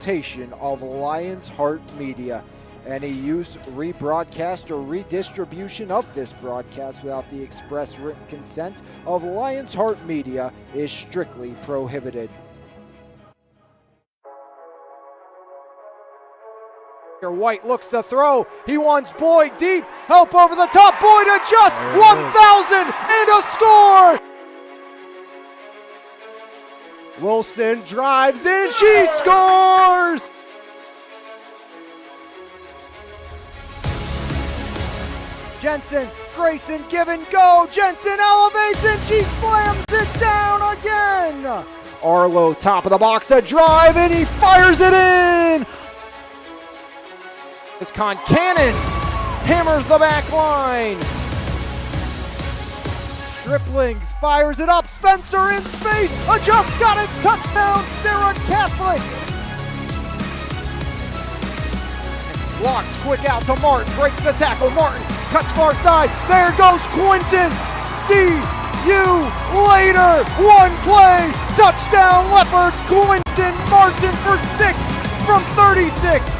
Of Lions Heart Media. Any use, rebroadcast, or redistribution of this broadcast without the express written consent of Lions Heart Media is strictly prohibited. White looks to throw. He wants Boyd deep. Help over the top. Boyd adjusts. 1,000 and a score. Wilson drives in. She scores. Jensen, Grayson, give and go. Jensen elevates and she slams it down again. Arlo, top of the box, a drive, and he fires it in. As Concannon hammers the back line. Striplings fires it up. Spencer in space. Just got it. Touchdown, Sarah Catholic. Blocks quick out to Martin. Breaks the tackle. Martin cuts far side. There goes Quinton. See you later. One play. Touchdown, Leopards. Quinton Martin for 6 from 36.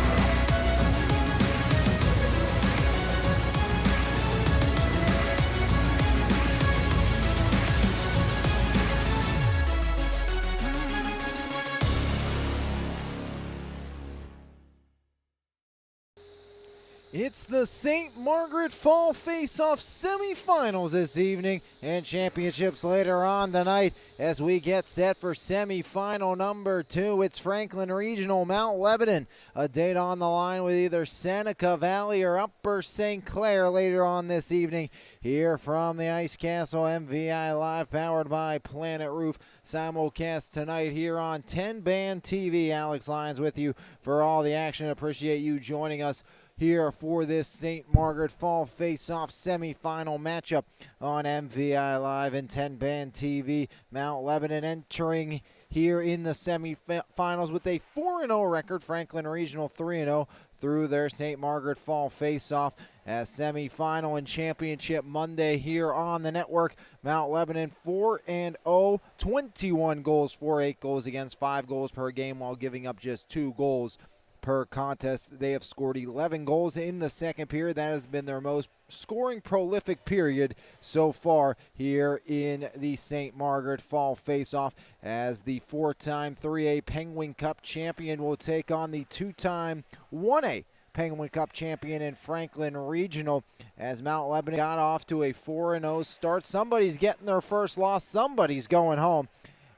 It's the St. Margaret Fall Face-Off semifinals this evening and championships later on tonight as we get set for semifinal number 2. It's Franklin Regional Mount Lebanon. A date on the line with either Seneca Valley or Upper St. Clair later on this evening. Here from the Ice Castle MVI Live, powered by Planet Roof. Simulcast tonight here on 10 Band TV. Alex Lyons with you for all the action. Appreciate you joining us here for this St. Margaret Fall Face-Off semifinal matchup on MVI Live and 10 Band TV. Mount Lebanon entering here in the semifinals with a 4-0 record. Franklin Regional 3-0 through their St. Margaret Fall Face-Off as semifinal and championship Monday here on the network. Mount Lebanon 4-0, 21 goals for, 8 goals against, 5 goals per game while giving up just 2 goals per contest. They have scored 11 goals in the second period. That has been their most scoring prolific period so far here in the St. Margaret Fall Face-Off, as the 4-time 3A Penguin Cup champion will take on the 2-time 1A Penguin Cup champion in Franklin Regional, as Mount Lebanon got off to a 4-0 start. Somebody's getting their first loss. Somebody's going home,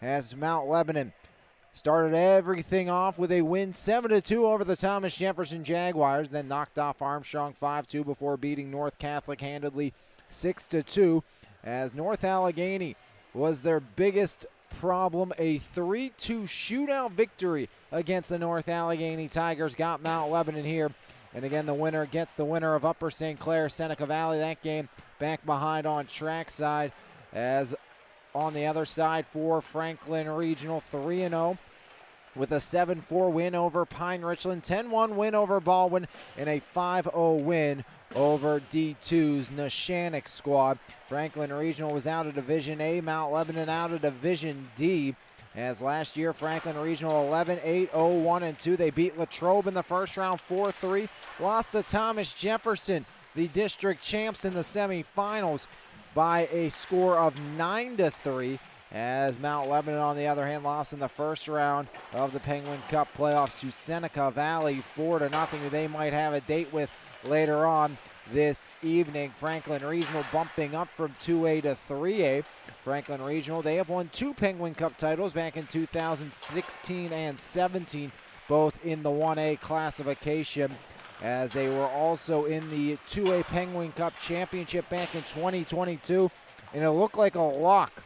as Mount Lebanon started everything off with a win 7-2 over the Thomas Jefferson Jaguars, then knocked off Armstrong 5-2 before beating North Catholic handedly 6-2, as North Allegheny was their biggest problem. A 3-2 shootout victory against the North Allegheny Tigers got Mount Lebanon here. And again, the winner gets the winner of Upper St. Clair, Seneca Valley. That game back behind on trackside, as on the other side for Franklin Regional, 3-0 with a 7-4 win over Pine Richland, 10-1 win over Baldwin, and a 5-0 win over D2's Neshannock squad. Franklin Regional was out of Division A, Mount Lebanon out of Division D, as last year Franklin Regional 11-8, 0-1-2. They beat Latrobe in the first round 4-3, lost to Thomas Jefferson, the district champs, in the semifinals by a score of 9-3, as Mount Lebanon, on the other hand, lost in the first round of the Penguin Cup playoffs to Seneca Valley 4-0, who they might have a date with later on this evening. Franklin Regional bumping up from 2A to 3A. Franklin Regional, they have won 2 Penguin Cup titles back in 2016 and 17, both in the 1A classification, as they were also in the 2A Penguin Cup Championship back in 2022. And it looked like a lock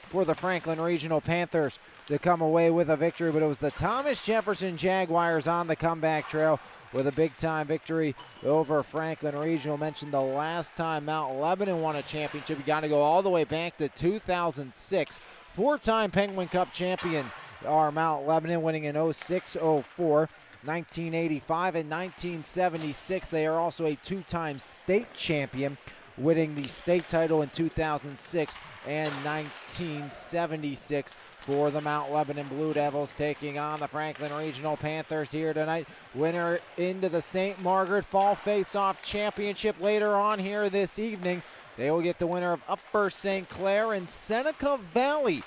for the Franklin Regional Panthers to come away with a victory, but it was the Thomas Jefferson Jaguars on the comeback trail with a big-time victory over Franklin Regional. Mentioned the last time Mount Lebanon won a championship, you got to go all the way back to 2006. 4-time Penguin Cup champion are Mount Lebanon, winning in 06, 04. 1985 and 1976. They are also a 2-time state champion winning the state title in 2006 and 1976 for the Mount Lebanon Blue Devils, taking on the Franklin Regional Panthers here tonight. Winner into the St. Margaret Fall Face-Off Championship later on here this evening. They will get the winner of Upper St. Clair and Seneca Valley,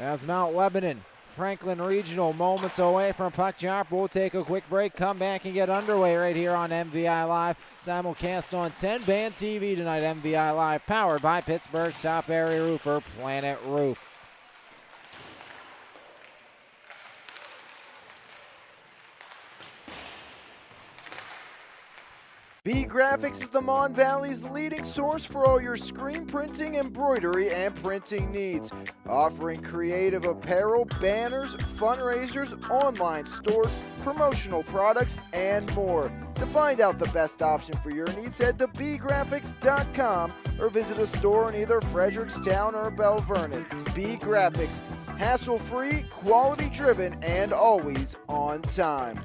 as Mount Lebanon Franklin Regional moments away from puck drop. We'll take a quick break, come back and get underway right here on MVI Live. Simulcast on 10 Band TV tonight. MVI Live, powered by Pittsburgh's top area roofer, Planet Roof. B Graphics is the Mon Valley's leading source for all your screen printing, embroidery, and printing needs. Offering creative apparel, banners, fundraisers, online stores, promotional products, and more. To find out the best option for your needs, head to bgraphics.com or visit a store in either Frederickstown or Belle Vernon. B Graphics, hassle-free, quality-driven, and always on time.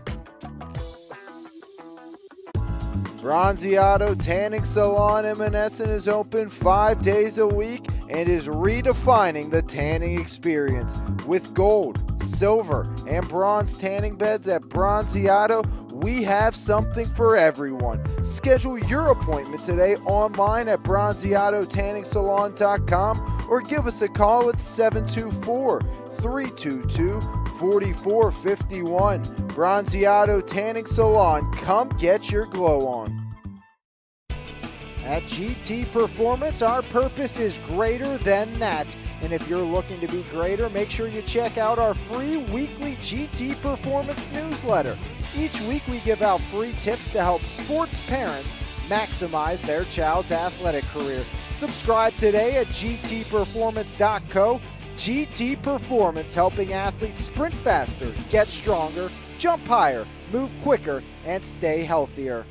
Bronzeado Tanning Salon in Monessen is open 5 days a week and is redefining the tanning experience. With gold, silver, and bronze tanning beds at Bronzeado, we have something for everyone. Schedule your appointment today online at bronzeadotanningsalon.com or give us a call at 724-322-4451. Bronzeado Tanning Salon, come get your glow on. At GT Performance, our purpose is greater than that. And if you're looking to be greater, make sure you check out our free weekly GT Performance newsletter. Each week we give out free tips to help sports parents maximize their child's athletic career. Subscribe today at gtperformance.co. GT Performance, helping athletes sprint faster, get stronger, jump higher, move quicker, and stay healthier.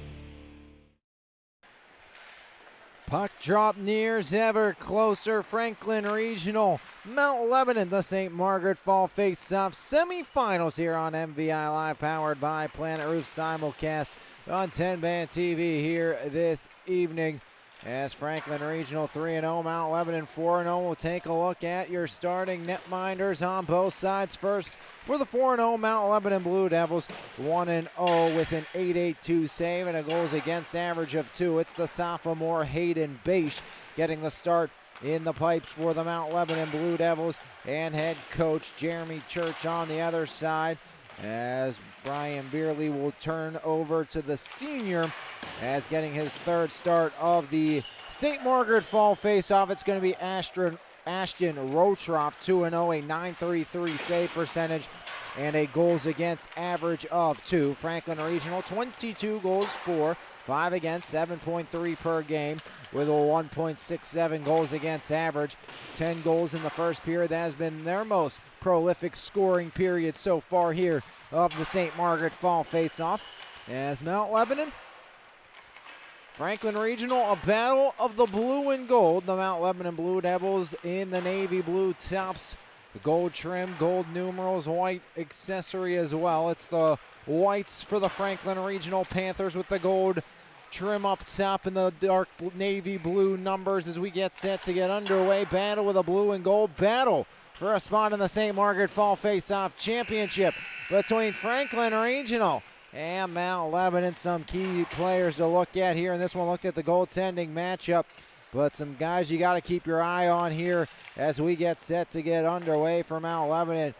Puck drop nears ever closer. Franklin Regional, Mount Lebanon, the St. Margaret Fall Face-Off semifinals here on MVI Live, powered by Planet Roof, simulcast on 10 Band TV here this evening. As Franklin Regional 3-0, Mount Lebanon 4-0. We'll take a look at your starting netminders on both sides. First, for the 4-0 Mount Lebanon Blue Devils, 1-0 with an .882 save and a goals against average of 2. It's the sophomore Hayden Bache getting the start in the pipes for the Mount Lebanon Blue Devils, and head coach Jeremy Church on the other side, as Brian Beerley will turn over to the senior as getting his third start of the St. Margaret Fall face-off. It's going to be Ashton Rotroff, 2-0, a .933 save percentage and a goals against average of 2. Franklin Regional, 22 goals for, 5 against, 7.3 per game with a 1.67 goals against average. 10 goals in the first period. That has been their most prolific scoring period so far here of the St. Margaret Fall face-off. As Mount Lebanon, Franklin Regional, a battle of the blue and gold. The Mount Lebanon Blue Devils in the navy blue tops, the gold trim, gold numerals, white accessory as well. It's the whites for the Franklin Regional Panthers with the gold trim up top and the dark navy blue numbers as we get set to get underway. Battle with a blue and gold battle for a spot in the St. Margaret Fall Face-Off Championship between Franklin Regional and Mount Lebanon. Some key players to look at here, and this one looked at the goaltending matchup, but some guys you got to keep your eye on here as we get set to get underway for Mount Lebanon.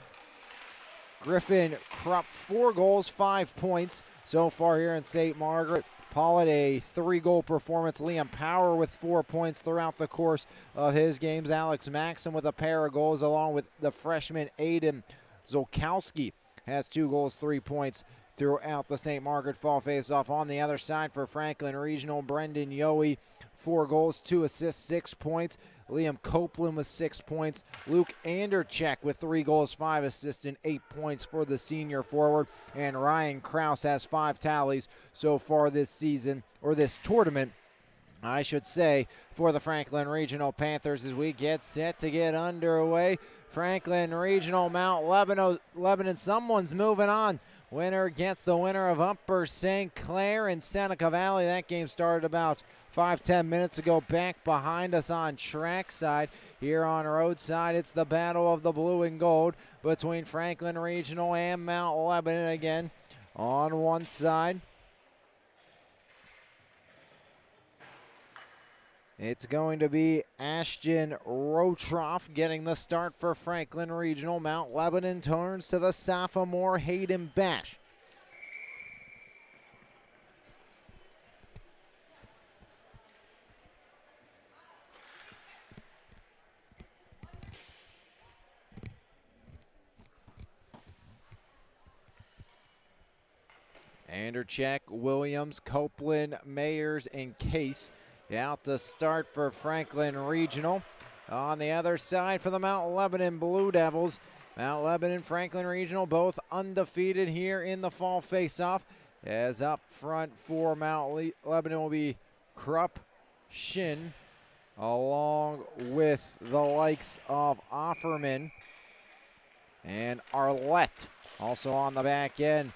Griffin Krupp, 4 goals, 5 points so far here in St. Margaret. Pollitt, a 3-goal performance. Liam Power with 4 points throughout the course of his games. Alex Maxim with a pair of goals, along with the freshman Aiden Zolkowski has 2 goals, 3 points throughout the St. Margaret Fall face-off. On the other side for Franklin Regional, Brendan Yohe, 4 goals, 2 assists, 6 points. Liam Copeland with 6 points. Luke Anderchek with 3 goals, 5 assists, and 8 points for the senior forward. And Ryan Kraus has 5 tallies so far this season, or this tournament, I should say, for the Franklin Regional Panthers as we get set to get underway. Franklin Regional, Mount Lebanon, someone's moving on Winner gets the winner of Upper St. Clair and Seneca Valley. That game started about 5-10 minutes ago. Back behind us on trackside. Here on roadside, it's the battle of the blue and gold between Franklin Regional and Mount Lebanon again on one side. It's going to be Ashton Rotroff getting the start for Franklin Regional. Mount Lebanon turns to the sophomore Hayden Bash. Andercheck, Williams, Copeland, Mayers, and Case out to start for Franklin Regional. On the other side for the Mount Lebanon Blue Devils, Mount Lebanon, Franklin Regional, both undefeated here in the fall face-off. As up front for Mount Lebanon will be Krupp, Shin, along with the likes of Offerman and Arlette. Also on the back end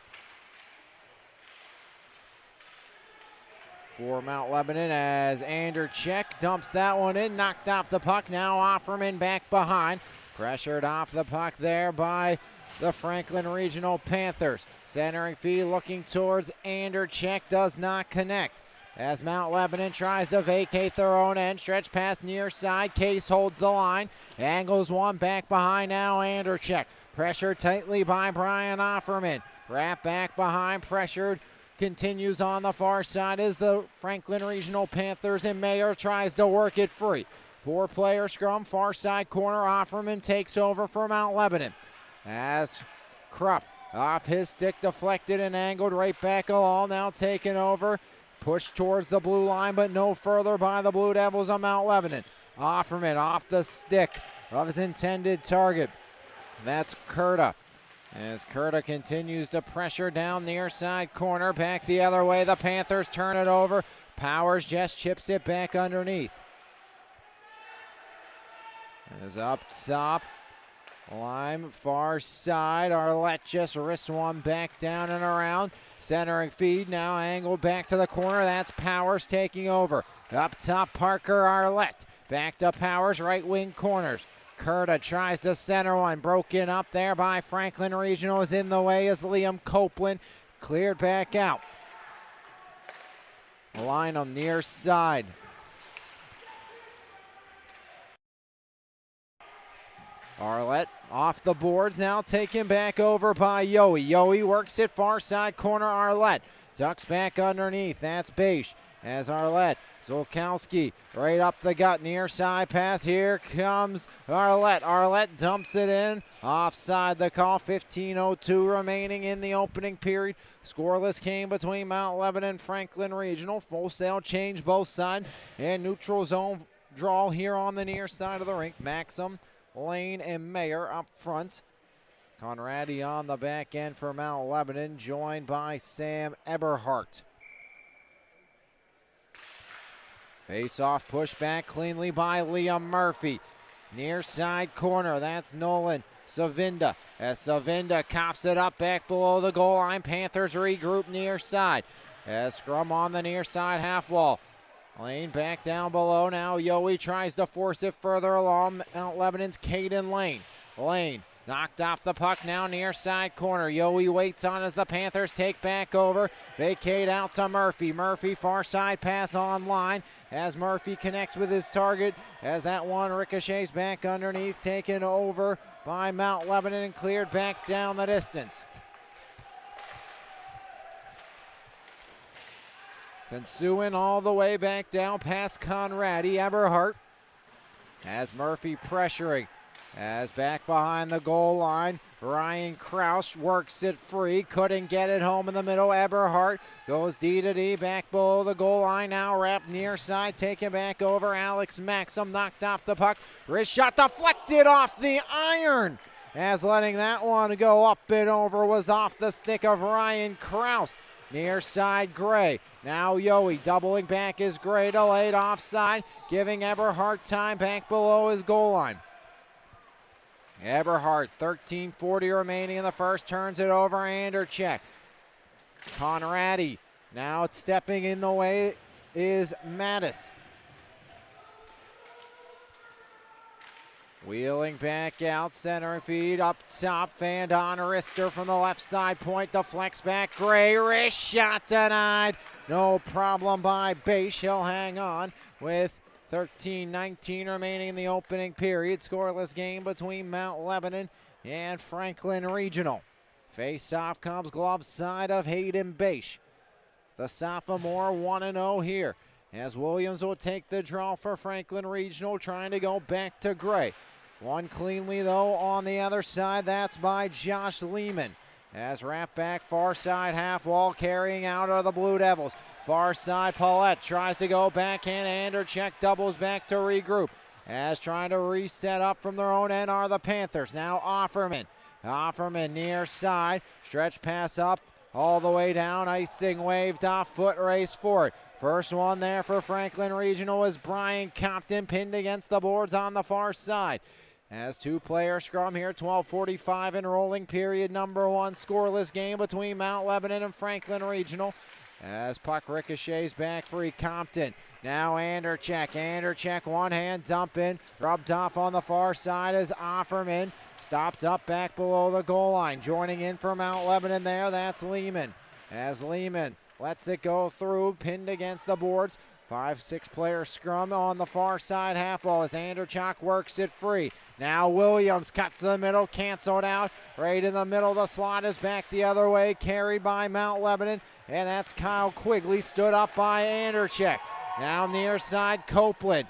for Mount Lebanon as Andercheck dumps that one in, knocked off the puck. Now Offerman back behind. Pressured off the puck there by the Franklin Regional Panthers. Centering feed looking towards Andercheck, does not connect. As Mount Lebanon tries to vacate their own end, stretch pass near side. Case holds the line, angles one back behind now. Andercheck pressured tightly by Brian Offerman. Wrap back behind, pressured. Continues on the far side as the Franklin Regional Panthers, and Mayer tries to work it free. 4-player scrum, far side corner. Offerman takes over for Mount Lebanon. As Krupp off his stick, deflected and angled right back along. Now taken over, pushed towards the blue line, but no further by the Blue Devils of Mount Lebanon. Offerman off the stick of his intended target. That's Kurta. As Kurta continues to pressure down near side corner, back the other way, the Panthers turn it over. Powers just chips it back underneath. As up top, Lime far side, Arlette just wrists one back down and around. Centering feed now angled back to the corner, that's Powers taking over. Up top, Parker Arlette, back to Powers, right wing corners. Kurta tries to center one, broken up there by Franklin Regional, is in the way as Liam Copeland cleared back out. Lynham near side. Arlette off the boards now, taken back over by Yohe. Yohe works it far side corner, Arlette ducks back underneath, that's Beish. As Arlette, Zolkowski right up the gut, near side pass. Here comes Arlette. Arlette dumps it in. Offside the call. 15:02 remaining in the opening period. Scoreless game between Mount Lebanon and Franklin Regional. Full sail change both sides. And neutral zone draw here on the near side of the rink. Maxim, Lane, and Mayer up front. Conradi on the back end for Mount Lebanon, joined by Sam Eberhardt. Face-off pushed back cleanly by Liam Murphy. Near side corner, that's Nolan Savinda. As Savinda coughs it up back below the goal line, Panthers regroup near side. As scrum on the near side half wall. Lane back down below now. Yohe tries to force it further along. Mount Lebanon's Caden Lane. Lane knocked off the puck now near side corner. Yohe waits on as the Panthers take back over. Vacate out to Murphy. Murphy far side pass on line as Murphy connects with his target as that one ricochets back underneath, taken over by Mount Lebanon and cleared back down the distance. Pursuing all the way back down past Conradi. Eberhardt as Murphy pressuring. As back behind the goal line, Ryan Kraus works it free, couldn't get it home in the middle. Eberhardt goes D to D back below the goal line, now wrapped near side, taken back over. Alex Maxim knocked off the puck, wrist shot deflected off the iron. As letting that one go up and over was off the stick of Ryan Kraus. Near side Gray. Now Yohe doubling back is Gray, delayed offside, giving Eberhardt time back below his goal line. Eberhardt, 13:40 remaining in the first, turns it over, Andercheck. Conradi, now it's stepping in the way is Mattis. Wheeling back out, center feed up top, Van Don Rister from the left side, point the flex back, Gray, wrist shot denied. No problem by Bache, he'll hang on with 13:19 remaining in the opening period. Scoreless game between Mount Lebanon and Franklin Regional. Face-off comes glove side of Hayden Bache. The sophomore 1-0 here, as Williams will take the draw for Franklin Regional, trying to go back to Gray. One cleanly though on the other side, that's by Josh Lehman. As wrap back far side half wall, carrying out of the Blue Devils. Far side, Paulette tries to go backhand, Andercheck doubles back to regroup. As trying to reset up from their own end are the Panthers. Now Offerman near side, stretch pass up all the way down, icing waved off, foot race forward. First one there for Franklin Regional is Brian Compton, pinned against the boards on the far side. As two-player scrum here, 12:45 in rolling period number one. Scoreless game between Mount Lebanon and Franklin Regional. As puck ricochets back free, Compton. Now Andercheck, one hand dump in, rubbed off on the far side as Offerman. Stopped up back below the goal line. Joining in for Mount Lebanon there, that's Lehman. As Lehman lets it go through, pinned against the boards. 5-6 player scrum on the far side half wall as Andercheck works it free. Now Williams cuts to the middle, canceled out. Right in the middle, the slot is back the other way, carried by Mount Lebanon. And that's Kyle Quigley, stood up by Andercheck. Now near side, Copeland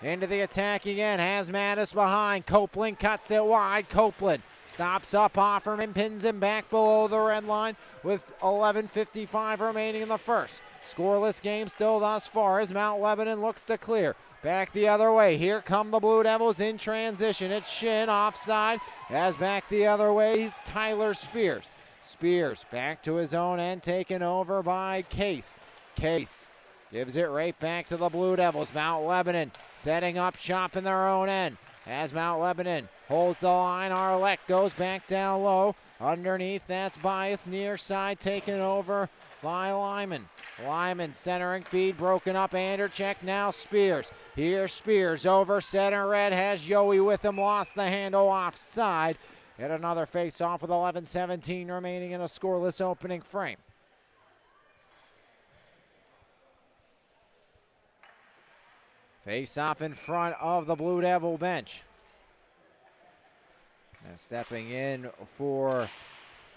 into the attack again, has Mattis behind. Copeland cuts it wide. Copeland stops up Offerman, pins him back below the red line with 11:55 remaining in the first. Scoreless game still thus far as Mount Lebanon looks to clear. Back the other way. Here come the Blue Devils in transition. It's Shin offside. As back the other way is Tyler Spears. Spears back to his own end, taken over by Case. Case gives it right back to the Blue Devils. Mount Lebanon setting up shop in their own end. As Mount Lebanon holds the line, Arlette goes back down low. Underneath, that's Bias, near side, taken over by Lyman. Lyman centering feed, broken up, Andercheck, now Spears. Here's Spears over center red, has Yowie with him, lost the handle offside. And another face-off with 11:17 remaining in a scoreless opening frame. Face-off in front of the Blue Devil bench. And stepping in for,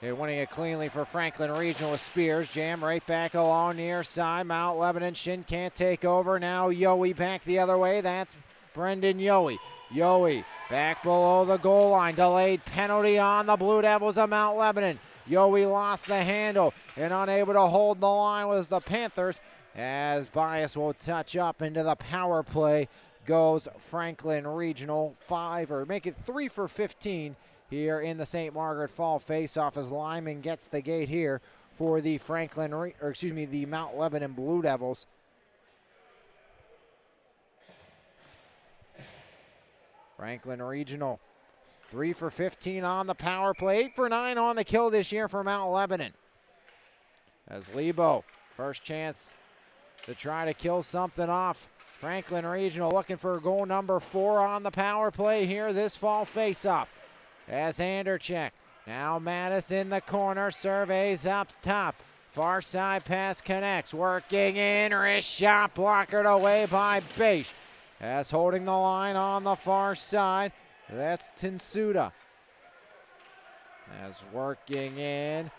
they're winning it cleanly for Franklin Regional with Spears. Jam right back along near side. Mount Lebanon, Shin can't take over. Now Yowie back the other way. That's Brendan Yowie. Yowie back below the goal line. Delayed penalty on the Blue Devils of Mount Lebanon. Yowie lost the handle and unable to hold the line was the Panthers. As Bias will touch up into the power play goes Franklin Regional. Make it 3 for 15 here in the St. Margaret Fall faceoff as Lyman gets the gate here for the the Mount Lebanon Blue Devils. Franklin Regional 3 for 15 on the power play, 8 for 9 on the kill this year for Mount Lebanon. As Lebo, first chance to try to kill something off. Franklin Regional looking for goal number 4 on the power play here this fall faceoff. As Andercheck, now Mattis in the corner, surveys up top. Far side pass connects, working in, wrist shot blockered away by Bache. As holding the line on the far side, that's Tinsuda. As working in,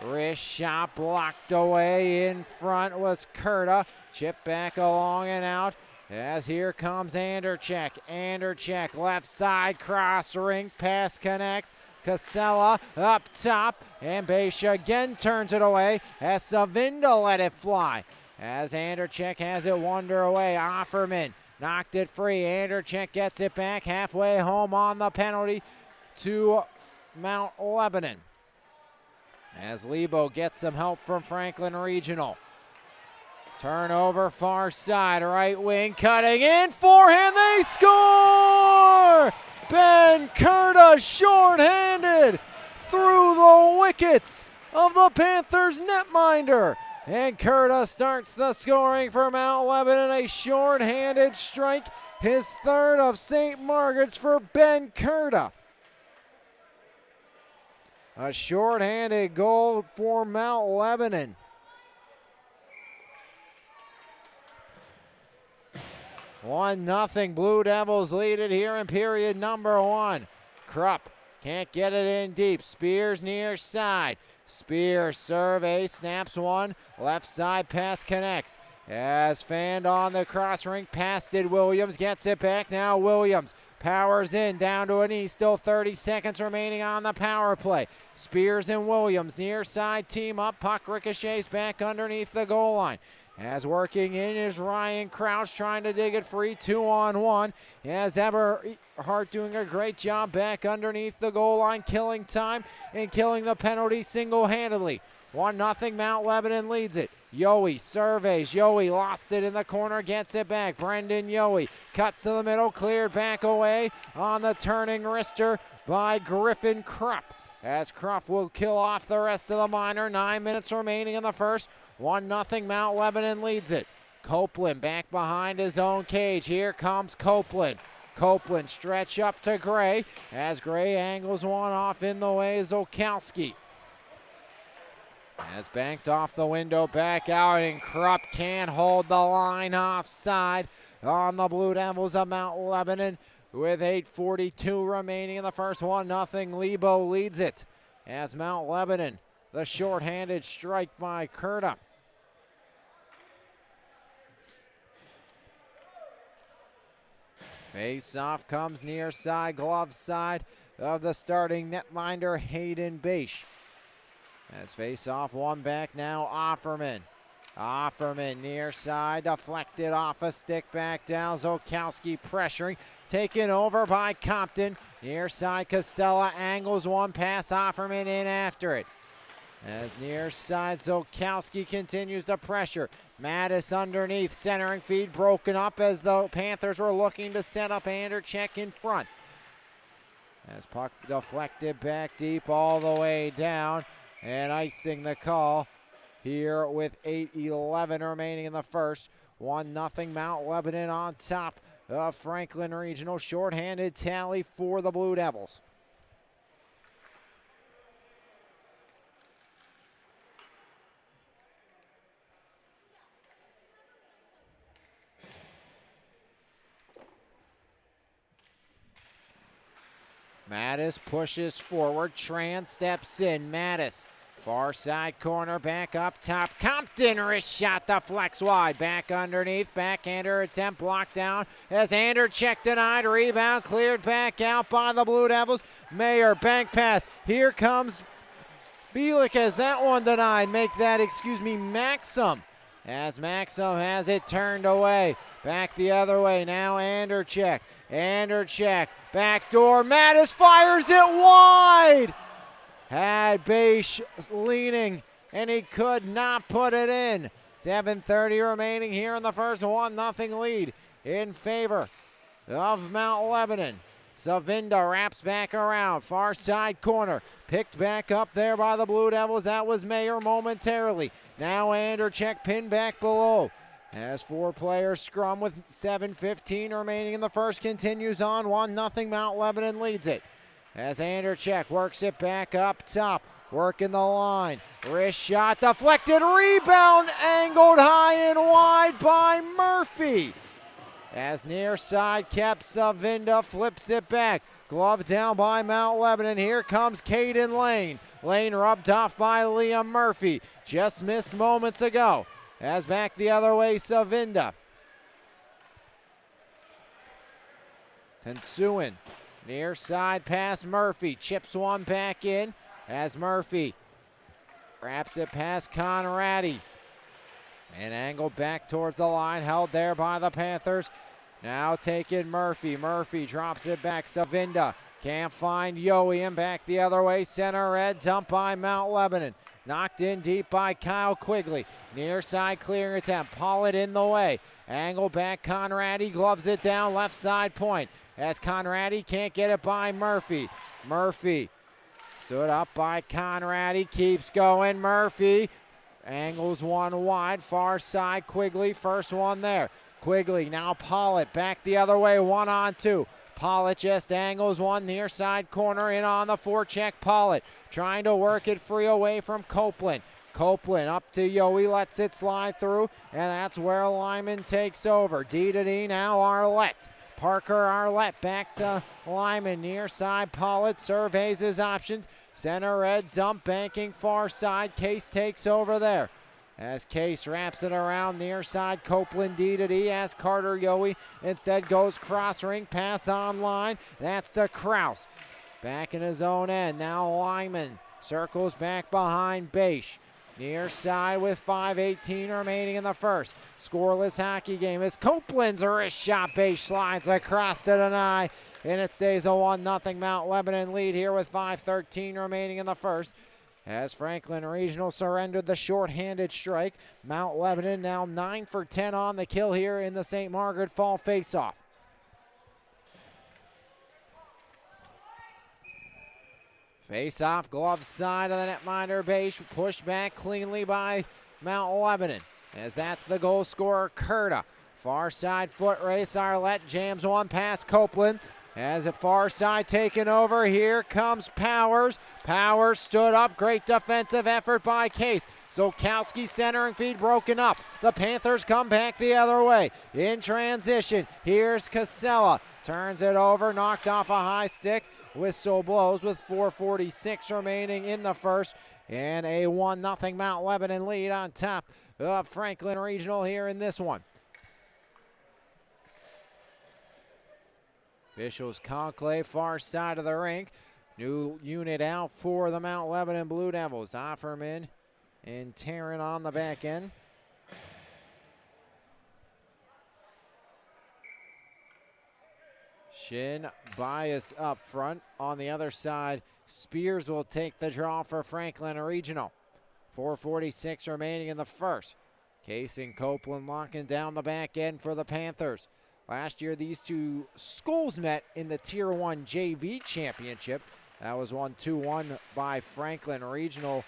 wrist shot blocked away in front was Kurta. Chip back along and out as here comes Andercheck. Andercheck left side cross rink pass connects. Casella up top and Bache again turns it away as Savinda let it fly. As Andercheck has it wander away. Offerman knocked it free. Andercheck gets it back halfway home on the penalty to Mount Lebanon. As Lebo gets some help from Franklin Regional. Turnover far side, right wing cutting in, forehand, they score! Ben Kurta short-handed through the wickets of the Panthers netminder. And Kurta starts the scoring for Mount Lebanon, a short-handed strike, his third of St. Margaret's for Ben Kurta. A short-handed goal for Mount Lebanon. One nothing, Blue Devils lead it here in period number one. Krupp can't get it in deep. Spears near side. Spears survey, snaps one. Left side pass connects. As fanned on the cross rink, past it Williams, gets it back. Now Williams powers in, down to a knee, still 30 seconds remaining on the power play. Spears and Williams, near side team up, puck ricochets back underneath the goal line. As working in is Ryan Crouch trying to dig it free, 2-on-1. As Eberhardt doing a great job back underneath the goal line, killing time and killing the penalty single-handedly. 1-0, Mount Lebanon leads it. Yohe surveys, Yohe lost it in the corner, gets it back. Brendan Yohe cuts to the middle, cleared back away on the turning wrister by Griffin Krupp. As Krupp will kill off the rest of the minor, 9 minutes remaining in the first. 1-0, Mount Lebanon leads it. Copeland back behind his own cage. Here comes Copeland. Copeland stretch up to Gray as Gray angles one off in the way of Zolkowski. As banked off the window, back out, and Krupp can't hold the line offside on the Blue Devils of Mount Lebanon with 8:42 remaining in the first. 1-0, Lebo leads it as Mount Lebanon, the short-handed strike by Kurta. Face-off comes near side, glove side of the starting netminder, Hayden Beisch. As face-off, one back now, Offerman. Offerman near side, deflected off a stick, back down, Zolkowski pressuring, taken over by Compton. Near side, Casella angles one pass, Offerman in after it. As near side, Zolkowski continues to pressure. Mattis underneath, centering feed broken up as the Panthers were looking to set up Anderchek in front. As puck deflected back deep all the way down, and icing the call here with 8:11 remaining in the first. 1-0 Mount Lebanon on top of Franklin Regional. Shorthanded tally for the Blue Devils. Mattis pushes forward, Tran steps in, Mattis, far side corner, back up top, Compton, wrist shot, the flex wide, back underneath, backhander attempt blocked down as Anderchek denied, rebound cleared back out by the Blue Devils. Mayer, bank pass, here comes Bielik as that one denied, Maxim. As Maxim has it turned away, back the other way, now Anderchek, backdoor, Mattis fires it wide! Had Beisch leaning, and he could not put it in. 7:30 remaining here in the first, 1-0 lead in favor of Mount Lebanon. Savinda wraps back around, far side corner, picked back up there by the Blue Devils. That was Mayer momentarily. Now Anderchek pinned back below. As four players scrum with 7:15 remaining in the first, continues on, 1-0 Mount Lebanon leads it. As Anderchek works it back up top, working the line, wrist shot, deflected, rebound, angled high and wide by Murphy. As near side kept, Savinda flips it back, glove down by Mount Lebanon. Here comes Caden Lane. Lane rubbed off by Liam Murphy, just missed moments ago. As back the other way, Savinda. Tensuin, near side pass, Murphy chips one back in as Murphy wraps it past Conradi. And angled back towards the line, held there by the Panthers. Now taking Murphy. Murphy drops it back. Savinda can't find Yohe, and back the other way. Center red, dump by Mount Lebanon. Knocked in deep by Kyle Quigley. Near side clearing attempt. Pollitt in the way. Angle back, Conradi gloves it down, left side point. as Conradi can't get it by Murphy. Murphy stood up by Conradi, keeps going. Murphy angles one wide, far side. Quigley, first one there. Quigley, now Pollitt back the other way, 1-on-2. Pollitt just angles one near side corner, in on the forecheck. Pollitt trying to work it free away from Copeland. Copeland up to Yowie, lets it slide through, and that's where Lyman takes over. D now Arlette. Parker Arlette back to Lyman, near side. Pollitt surveys his options. Center red dump, banking far side. Case takes over there. As Case wraps it around near side, Copeland D as Carter Yowie instead goes cross ring, pass on line. That's to Kraus. Back in his own end. Now Lyman circles back behind Beisch. Near side with 5:18 remaining in the first. Scoreless hockey game as Copeland's wrist shot. Beisch slides across to deny, and it stays a 1-0 Mount Lebanon lead here with 5:13 remaining in the first. As Franklin Regional surrendered the shorthanded strike, Mount Lebanon now 9 for 10 on the kill here in the St. Margaret Fall faceoff. Face-off, glove side of the netminder. Beisch pushed back cleanly by Mount Lebanon, as that's the goal scorer, Curta. Far side foot race, Arlette jams one past Copeland. As a far side taken over, here comes Powers. Powers stood up, great defensive effort by Case. Zolkowski centering feed broken up. The Panthers come back the other way. In transition, here's Casella. Turns it over, knocked off a high stick. Whistle blows with 4:46 remaining in the first. And a 1-0 Mount Lebanon lead on top of Franklin Regional here in this one. Officials conclave far side of the rink. New unit out for the Mount Lebanon Blue Devils. Offerman and Tarrant on the back end. Shin bias up front. On the other side, Spears will take the draw for Franklin Regional. 4:46 remaining in the first. Case and Copeland locking down the back end for the Panthers. Last year, these two schools met in the Tier 1 JV Championship. That was won 2-1 by Franklin Regional.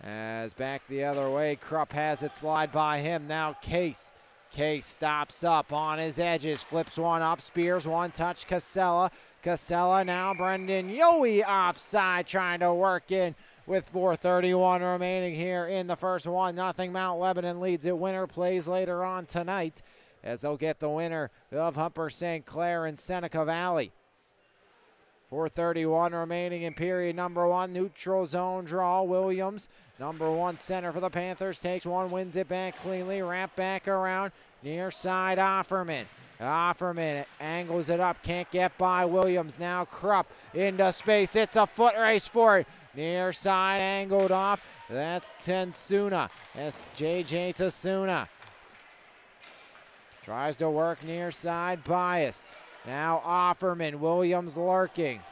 As back the other way, Krupp has it slide by him. Now Case. Case stops up on his edges, flips one up, Spears one touch, Casella. Casella now Brendan Yowie offside, trying to work in with 4:31 remaining here in the first. 1-0 Mount Lebanon leads it. Winner plays later on tonight, as they'll get the winner of Humper St. Clair and Seneca Valley. 4:31 remaining in period number one. Neutral zone draw. Williams, number one center for the Panthers, takes one, wins it back cleanly. Wrap back around. Near side, Offerman. Offerman angles it up, can't get by Williams. Now Krupp into space. It's a foot race for it. Near side, angled off. That's Tensuna. That's JJ Tasuna. Tries to work near side, bias. Now Offerman, Williams lurking.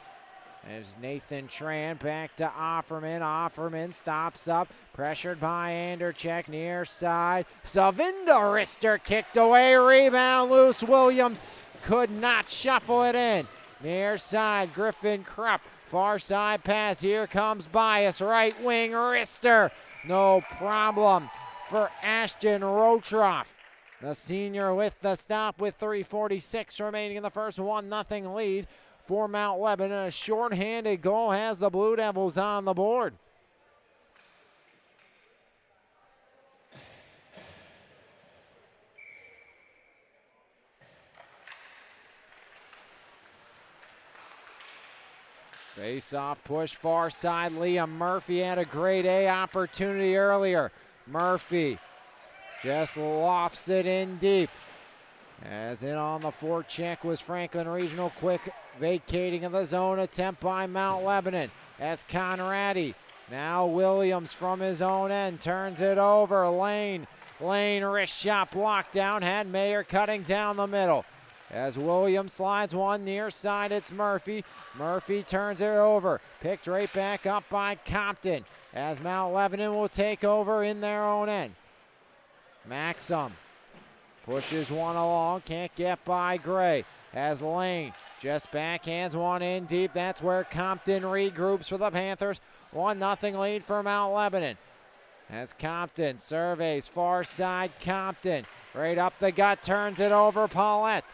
There's Nathan Tran back to Offerman. Offerman stops up, pressured by Anderchek, near side. Savinda wrister kicked away, rebound loose. Williams could not shuffle it in. Near side, Griffin Krupp. Far side pass, here comes Bias, right wing wrister. No problem for Ashton Rotroff. The senior with the stop with 3:46 remaining in the first. 1-0 lead for Mount Lebanon. A shorthanded goal has the Blue Devils on the board. Face-off push far side. Liam Murphy had a grade A opportunity earlier. Murphy just lofts it in deep. As in on the forecheck was Franklin Regional. Quick vacating of the zone attempt by Mount Lebanon. As Conradi. Now Williams from his own end turns it over. Lane wrist shot blocked down. Had Mayer cutting down the middle. As Williams slides one near side, it's Murphy. Murphy turns it over. Picked right back up by Compton. As Mount Lebanon will take over in their own end. Maxim pushes one along, can't get by Gray. as Lane just backhands one in deep. That's where Compton regroups for the Panthers. 1-0 lead for Mount Lebanon. As Compton surveys far side, Compton right up the gut, turns it over Paulette.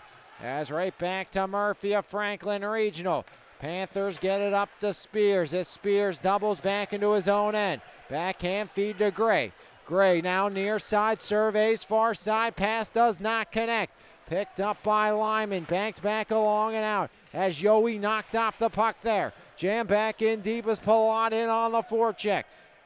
As right back to Murphy of Franklin Regional. Panthers get it up to Spears as Spears doubles back into his own end. Backhand feed to Gray. Gray now near side, surveys far side, pass does not connect. Picked up by Lyman, banked back along and out as Yowie knocked off the puck there. Jam back in deep as Palat in on the forecheck.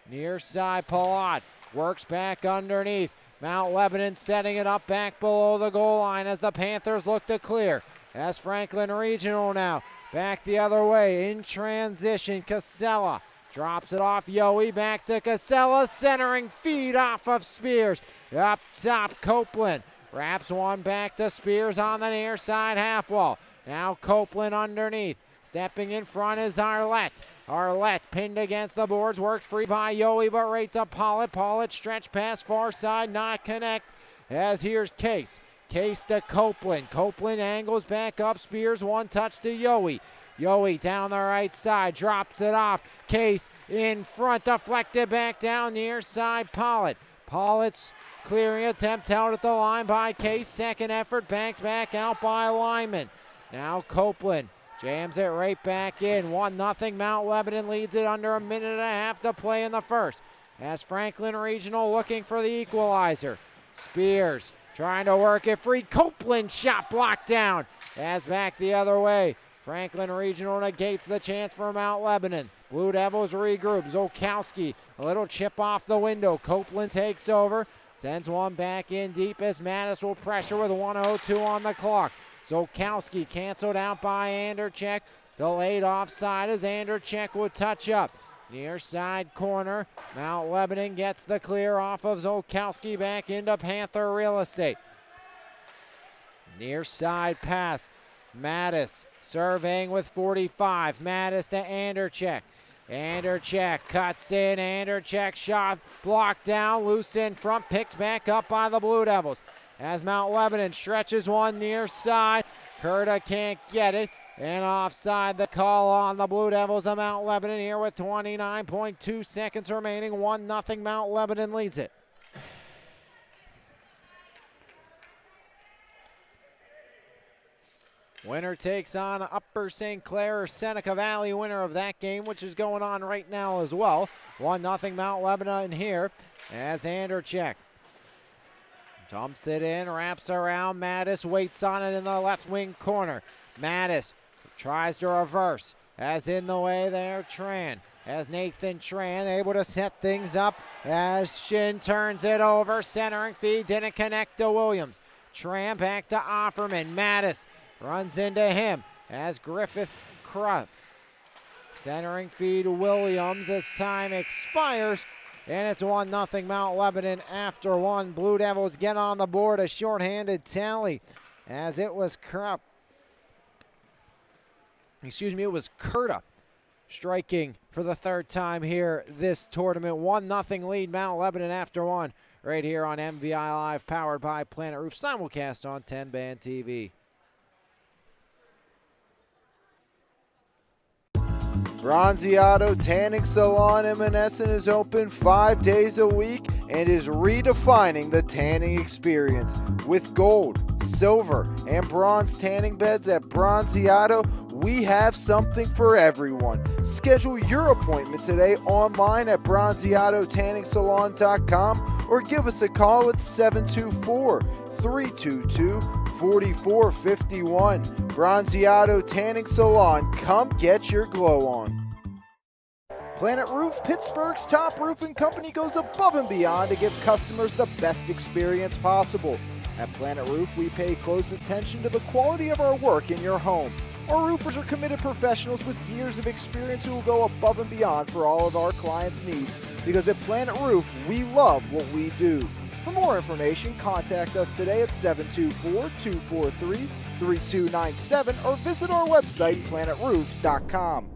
Near side, Palat works back underneath. Mount Lebanon setting it up back below the goal line as the Panthers look to clear. As Franklin Regional now back the other way in transition. Casella drops it off Yowie, back to Casella, centering feed off of Spears. Up top, Copeland wraps one back to Spears on the near side half wall. Now Copeland underneath. Stepping in front is Arlette. Arlette pinned against the boards, works free by Yowie, but right to Pollitt. Pollitt stretch pass far side, not connect. As here's Case. Case to Copeland. Copeland angles back up. Spears one touch to Yowie. Yowie down the right side, drops it off. Case in front, deflected back down near side, Pollitt. Pollitt's clearing attempt held at the line by Case. Second effort backed back out by Lyman. Now Copeland jams it right back in. 1-0. Mount Lebanon leads it under a minute and a half to play in the first. As Franklin Regional looking for the equalizer. Spears trying to work it free. Copeland shot blocked down. As back the other way. Franklin Regional negates the chance for Mount Lebanon. Blue Devils regroup. Zolkowski, a little chip off the window. Copeland takes over. Sends one back in deep as Mattis will pressure with 1:02 on the clock. Zolkowski canceled out by Anderchek. Delayed offside as Anderchek would touch up. Near side corner. Mount Lebanon gets the clear off of Zolkowski back into Panther real estate. Near side pass. Mattis surveying with 45. Mattis to Anderchek. Anderchek cuts in. Anderchek shot blocked down. Loose in front. Picked back up by the Blue Devils. As Mount Lebanon stretches one near side. Curta can't get it. And offside the call on the Blue Devils of Mount Lebanon here with 29.2 seconds remaining. 1-0 Mount Lebanon leads it. Winner takes on Upper St. Clair, Seneca Valley, winner of that game, which is going on right now as well. 1-0 Mount Lebanon here as Anderchek dumps it in, wraps around. Mattis waits on it in the left wing corner. Mattis tries to reverse, as in the way there, Tran. As Nathan Tran able to set things up as Shin turns it over. Centering feed didn't connect to Williams. Tran back to Offerman. Mattis runs into him as Griffith Cruth. Centering feed Williams as time expires. And it's 1-0 Mount Lebanon after one. Blue Devils get on the board, a shorthanded tally as it was it was Curta striking for the third time here this tournament. 1-0 lead Mount Lebanon after one right here on MVI Live, powered by Planet Roof, simulcast on 10 Band TV. Bronzeado Tanning Salon in Monessen is open 5 days a week and is redefining the tanning experience. With gold, silver, and bronze tanning beds at Bronzeado, we have something for everyone. Schedule your appointment today online at bronzeadotanningsalon.com or give us a call at 724-322-4451. Bronzeado Tanning Salon, come get your glow on. Planet Roof, Pittsburgh's top roofing company, goes above and beyond to give customers the best experience possible. At Planet Roof, we pay close attention to the quality of our work in your home. Our roofers are committed professionals with years of experience who will go above and beyond for all of our clients' needs. Because at Planet Roof, we love what we do. For more information, contact us today at 724-243-3297 or visit our website, planetroof.com.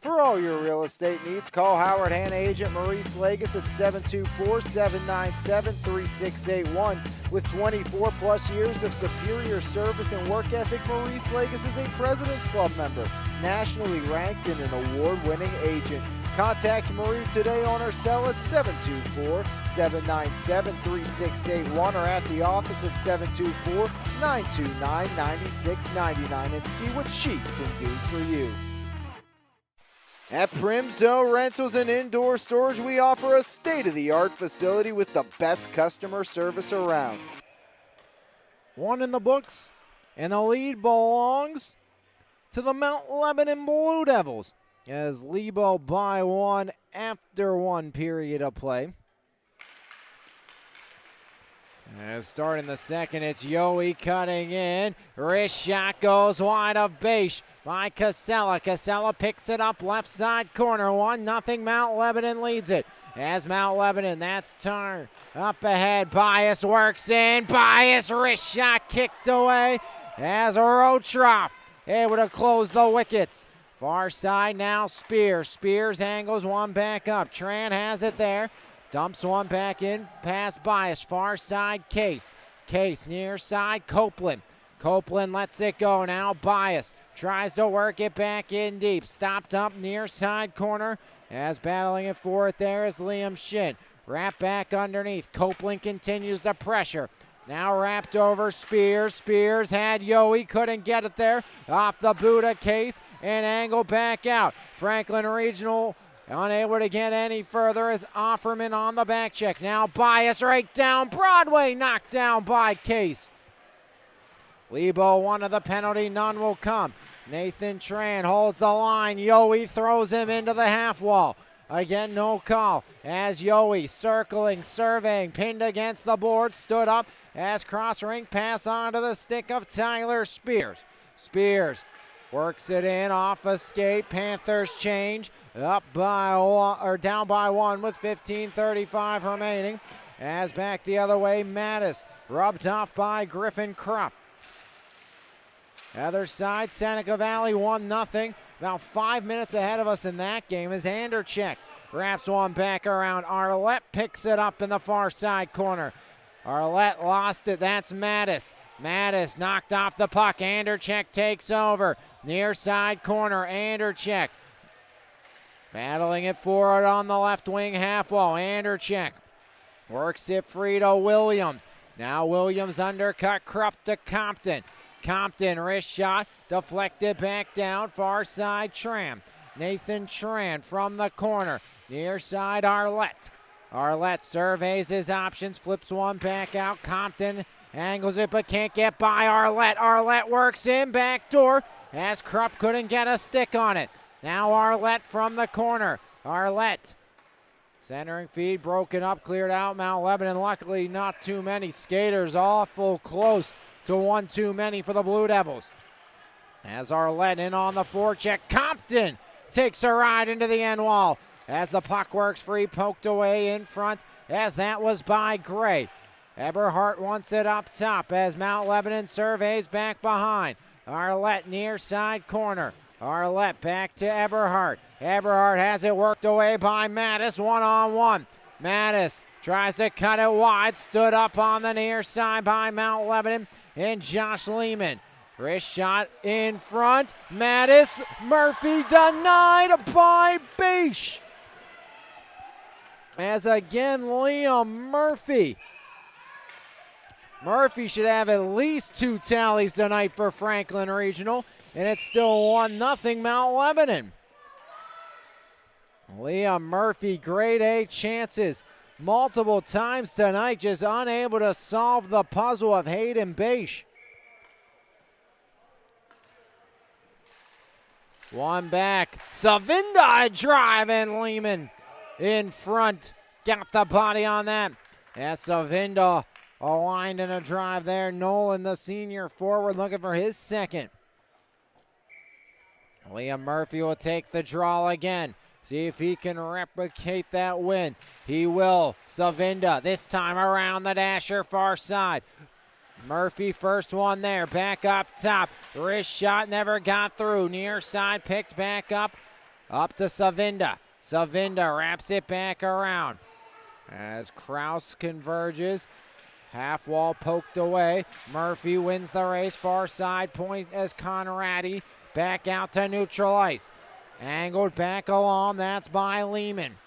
For For all your real estate needs, call Howard Hanna agent Maurice Lagus at 724-797-3681. With 24 plus years of superior service and work ethic, Maurice Lagus is a President's Club member, nationally ranked and an award-winning agent. Contact Marie today on her cell at 724-797-3681 or at the office at 724-929-9699 and see what she can do for you. At Primzo Rentals and Indoor Storage, we offer a state-of-the-art facility with the best customer service around. One in the books, and the lead belongs to the Mount Lebanon Blue Devils as Lebo by one after one period of play. As starting the second, it's Yowie cutting in. Wrist shot goes wide of base by Casella. Casella picks it up left side corner. 1-0 Mount Lebanon leads it. As Mount Lebanon, that's turn up ahead. Bias works in. Bias wrist shot kicked away as Rotroff able to close the wickets. Far side now Spears. Spears angles one back up. Tran has it there. Dumps one back in, past Bias, far side Case. Case near side Copeland. Copeland lets it go, now Bias tries to work it back in deep. Stopped up near side corner as battling it for it there is Liam Shin. Wrap back underneath, Copeland continues to pressure. Now wrapped over Spears. Spears had Yowie, couldn't get it there. Off the boot of Case and angle back out. Franklin Regional unable to get any further as Offerman on the back check. Now Bias right down Broadway, knocked down by Case. Lebo one of the penalty, none will come. Nathan Tran holds the line. Yowie throws him into the half wall. Again, no call as Yowie circling, surveying, pinned against the board, stood up as cross ring pass onto the stick of Tyler Spears. Spears works it in off a skate. Panthers change. Up by one, or down by one with 15:35 remaining. As back the other way, Mattis rubbed off by Griffin Krupp. Other side, Seneca Valley 1-0. About 5 minutes ahead of us in that game as Andercheck wraps one back around. Arlette picks it up in the far side corner. Arlette lost it. That's Mattis. Mattis knocked off the puck. Andercheck takes over. Near side corner, Andercheck. Battling it forward on the left wing half wall. Andercheck works it free to Williams. Now Williams undercut Krupp to Compton. Compton wrist shot deflected back down far side Tran. Nathan Tran from the corner. Near side Arlette. Arlette surveys his options, flips one back out. Compton angles it but can't get by Arlette. Arlette works in back door as Krupp couldn't get a stick on it. Now Arlette from the corner. Arlette centering feed broken up, cleared out. Mount Lebanon, luckily not too many skaters, awful close to one too many for the Blue Devils. As Arlette in on the forecheck, Compton takes a ride into the end wall. As the puck works free, poked away in front, as that was by Gray. Eberhardt wants it up top as Mount Lebanon surveys back behind. Arlette near side corner. Arlette back to Eberhardt. Eberhardt has it worked away by Mattis, one-on-one. Mattis tries to cut it wide, stood up on the near side by Mount Lebanon and Josh Lehman. Wrist shot in front. Mattis, Murphy denied by Beish. As again, Liam Murphy. Murphy should have at least 2 tallies tonight for Franklin Regional. And it's still 1-0 Mount Lebanon. Liam Murphy, grade A chances multiple times tonight, just unable to solve the puzzle of Hayden Beish. One back, Savinda drive and Lehman in front. Got the body on that. As Savinda aligned in a drive there. Nolan, the senior forward, looking for his second. Liam Murphy will take the draw again. See if he can replicate that win. He will. Savinda this time around the dasher far side. Murphy first one there. Back up top. Wrist shot never got through. Near side picked back up Up to Savinda. Savinda wraps it back around. As Kraus converges. Half wall poked away. Murphy wins the race. Far side point as Conradi. Back out to neutral ice. Angled back along. That's by Lehman.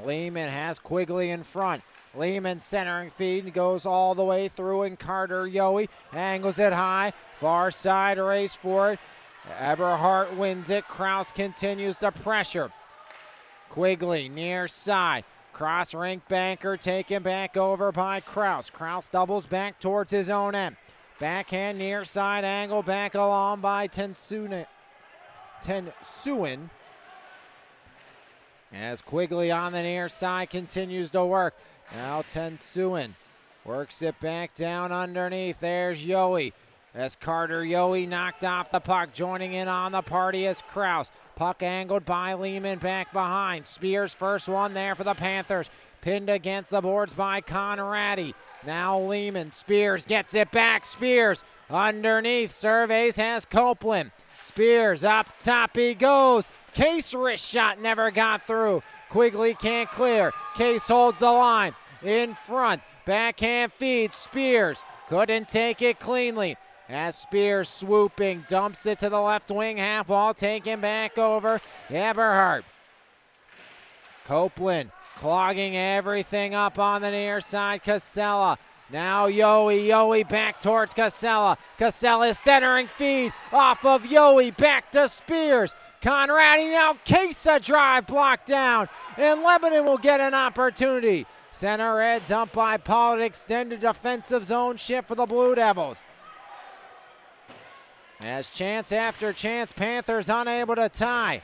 Lehman has Quigley in front. Lehman centering feed goes all the way through, and Carter Yohe angles it high. Far side race for it. Eberhardt wins it. Kraus continues to pressure. Quigley near side. Cross rink banker taken back over by Kraus. Kraus doubles back towards his own end. Backhand near side angle back along by Tensuin. As Quigley on the near side continues to work. Now Tensuin works it back down underneath. There's Yohe. As Carter Yohe knocked off the puck. Joining in on the party is Kraus. Puck angled by Lehman back behind. Spears first one there for the Panthers. Pinned against the boards by Conradi. Now Lehman. Spears gets it back. Spears underneath. Surveys has Copeland. Spears up top he goes. Case wrist shot never got through. Quigley can't clear. Case holds the line. In front. Backhand feed. Spears couldn't take it cleanly. As Spears swooping, dumps it to the left wing, half wall taken back over Eberhardt. Copeland clogging everything up on the near side. Casella. Now Yohe back towards Casella. Casella's centering feed off of Yohe back to Spears. Conradi now Case a drive blocked down, and Lebanon will get an opportunity. Center red dump by Paul, extended defensive zone shift for the Blue Devils. As chance after chance, Panthers unable to tie.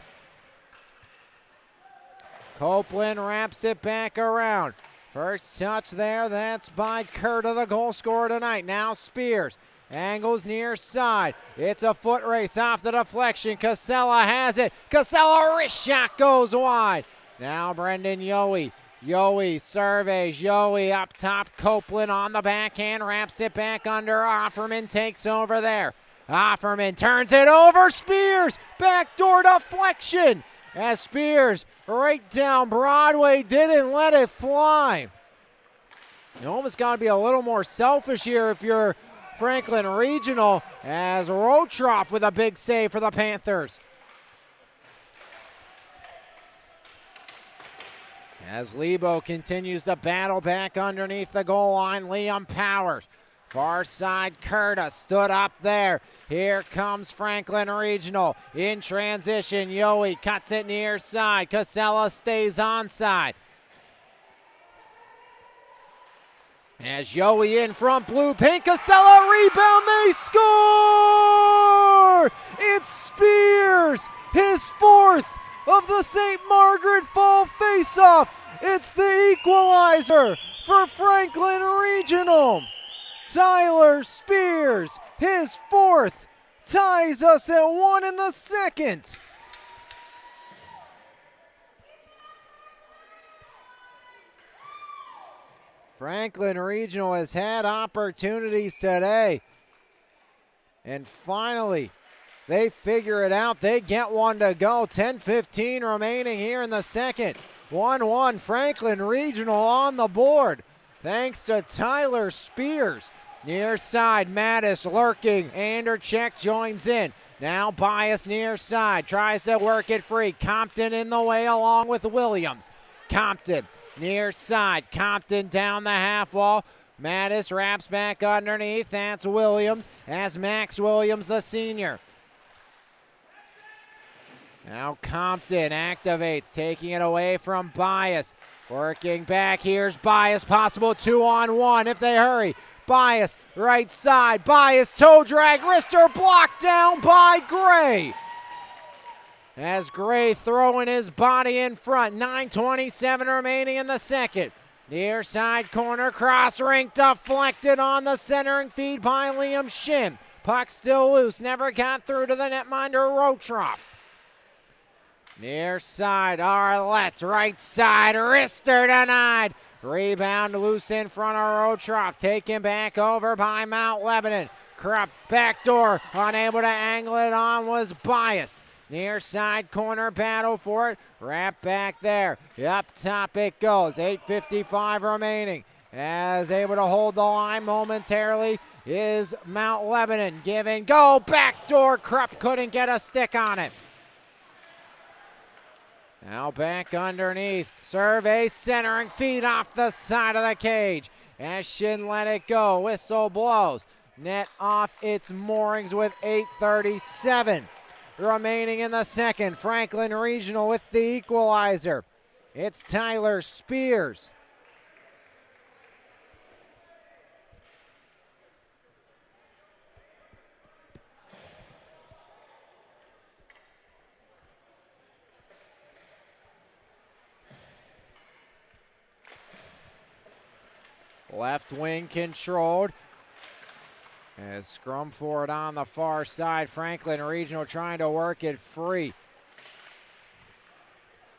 Copeland wraps it back around. First touch there, that's by Curta, the goal scorer tonight. Now Spears angles near side. It's a foot race off the deflection. Casella has it. Casella wrist shot goes wide. Now Brendan Yohe. Yohe surveys. Yohe up top. Copeland on the backhand. Wraps it back under. Offerman takes over there. Offerman turns it over. Spears. Backdoor deflection. As Spears right down Broadway didn't let it fly. You almost got to be a little more selfish here if you're Franklin Regional, as Rotroff with a big save for the Panthers. As Lebo continues to battle back underneath the goal line, Liam Powers. Far side, Curtis stood up there. Here comes Franklin Regional. In transition, Yohe cuts it near side. Casella stays onside. As Yohe in front, blue pink, Casella rebound, they score! It's Spears, his fourth of the St. Margaret Fall faceoff. It's the equalizer for Franklin Regional. Tyler Spears, his fourth, ties us at 1 in the second. Franklin Regional has had opportunities today, and finally they figure it out. They get one to go. 10:15 remaining here in the second. 1-1 Franklin Regional on the board thanks to Tyler Spears. Near side, Mattis lurking. Andercheck joins in. Now Bias near side. Tries to work it free. Compton in the way along with Williams. Compton near side. Compton down the half wall. Mattis wraps back underneath. That's Williams. As Max Williams, the senior. Now Compton activates, taking it away from Bias. Working back, here's Bias, possible 2-on-1 if they hurry. Bias, right side, Bias, toe drag, wrister blocked down by Gray. As Gray throwing his body in front, 9:27 remaining in the second. Near side corner, cross rink deflected on the centering feed by Liam Shin. Puck still loose, never got through to the netminder Rotroff. Near side, Arlette, right side, wrister denied. Rebound loose in front of Rotroff, taken back over by Mount Lebanon. Krupp backdoor, unable to angle it on was Bias. Near side corner battle for it. Wrap back there. Up top it goes. 8:55 remaining. As able to hold the line momentarily is Mount Lebanon. Give and go. Backdoor. Krupp couldn't get a stick on it. Now back underneath. Survey centering feed off the side of the cage. Ashton let it go. Whistle blows. Net off its moorings with 8:37 remaining in the second. Franklin Regional with the equalizer. It's Tyler Spears. Left wing controlled. As scrum for it on the far side. Franklin Regional trying to work it free.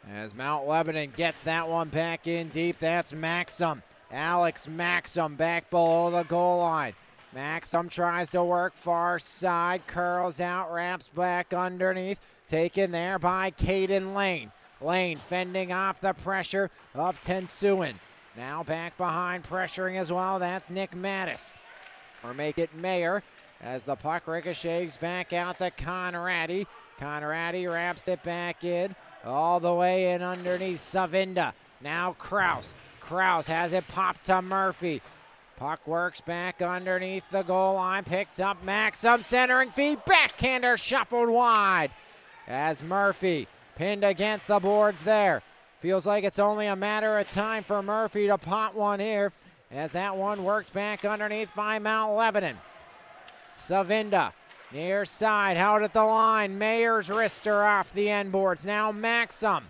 As Mount Lebanon gets that one back in deep. That's Maxim. Alex Maxim back below the goal line. Maxim tries to work far side. Curls out, wraps back underneath. Taken there by Caden Lane. Lane fending off the pressure of Tensuin. Now back behind, pressuring as well. That's Nick Mattis. Or make it Mayer as the puck ricochets back out to Conradi. Conradi wraps it back in. All the way in underneath Savinda. Now Kraus. Kraus has it popped to Murphy. Puck works back underneath the goal line. Picked up Maxim. Centering feed. Backhander shuffled wide. As Murphy pinned against the boards there. Feels like it's only a matter of time for Murphy to pot one here. As that one worked back underneath by Mount Lebanon. Savinda near side, out at the line. Mayer's wrister off the end boards. Now Maxim.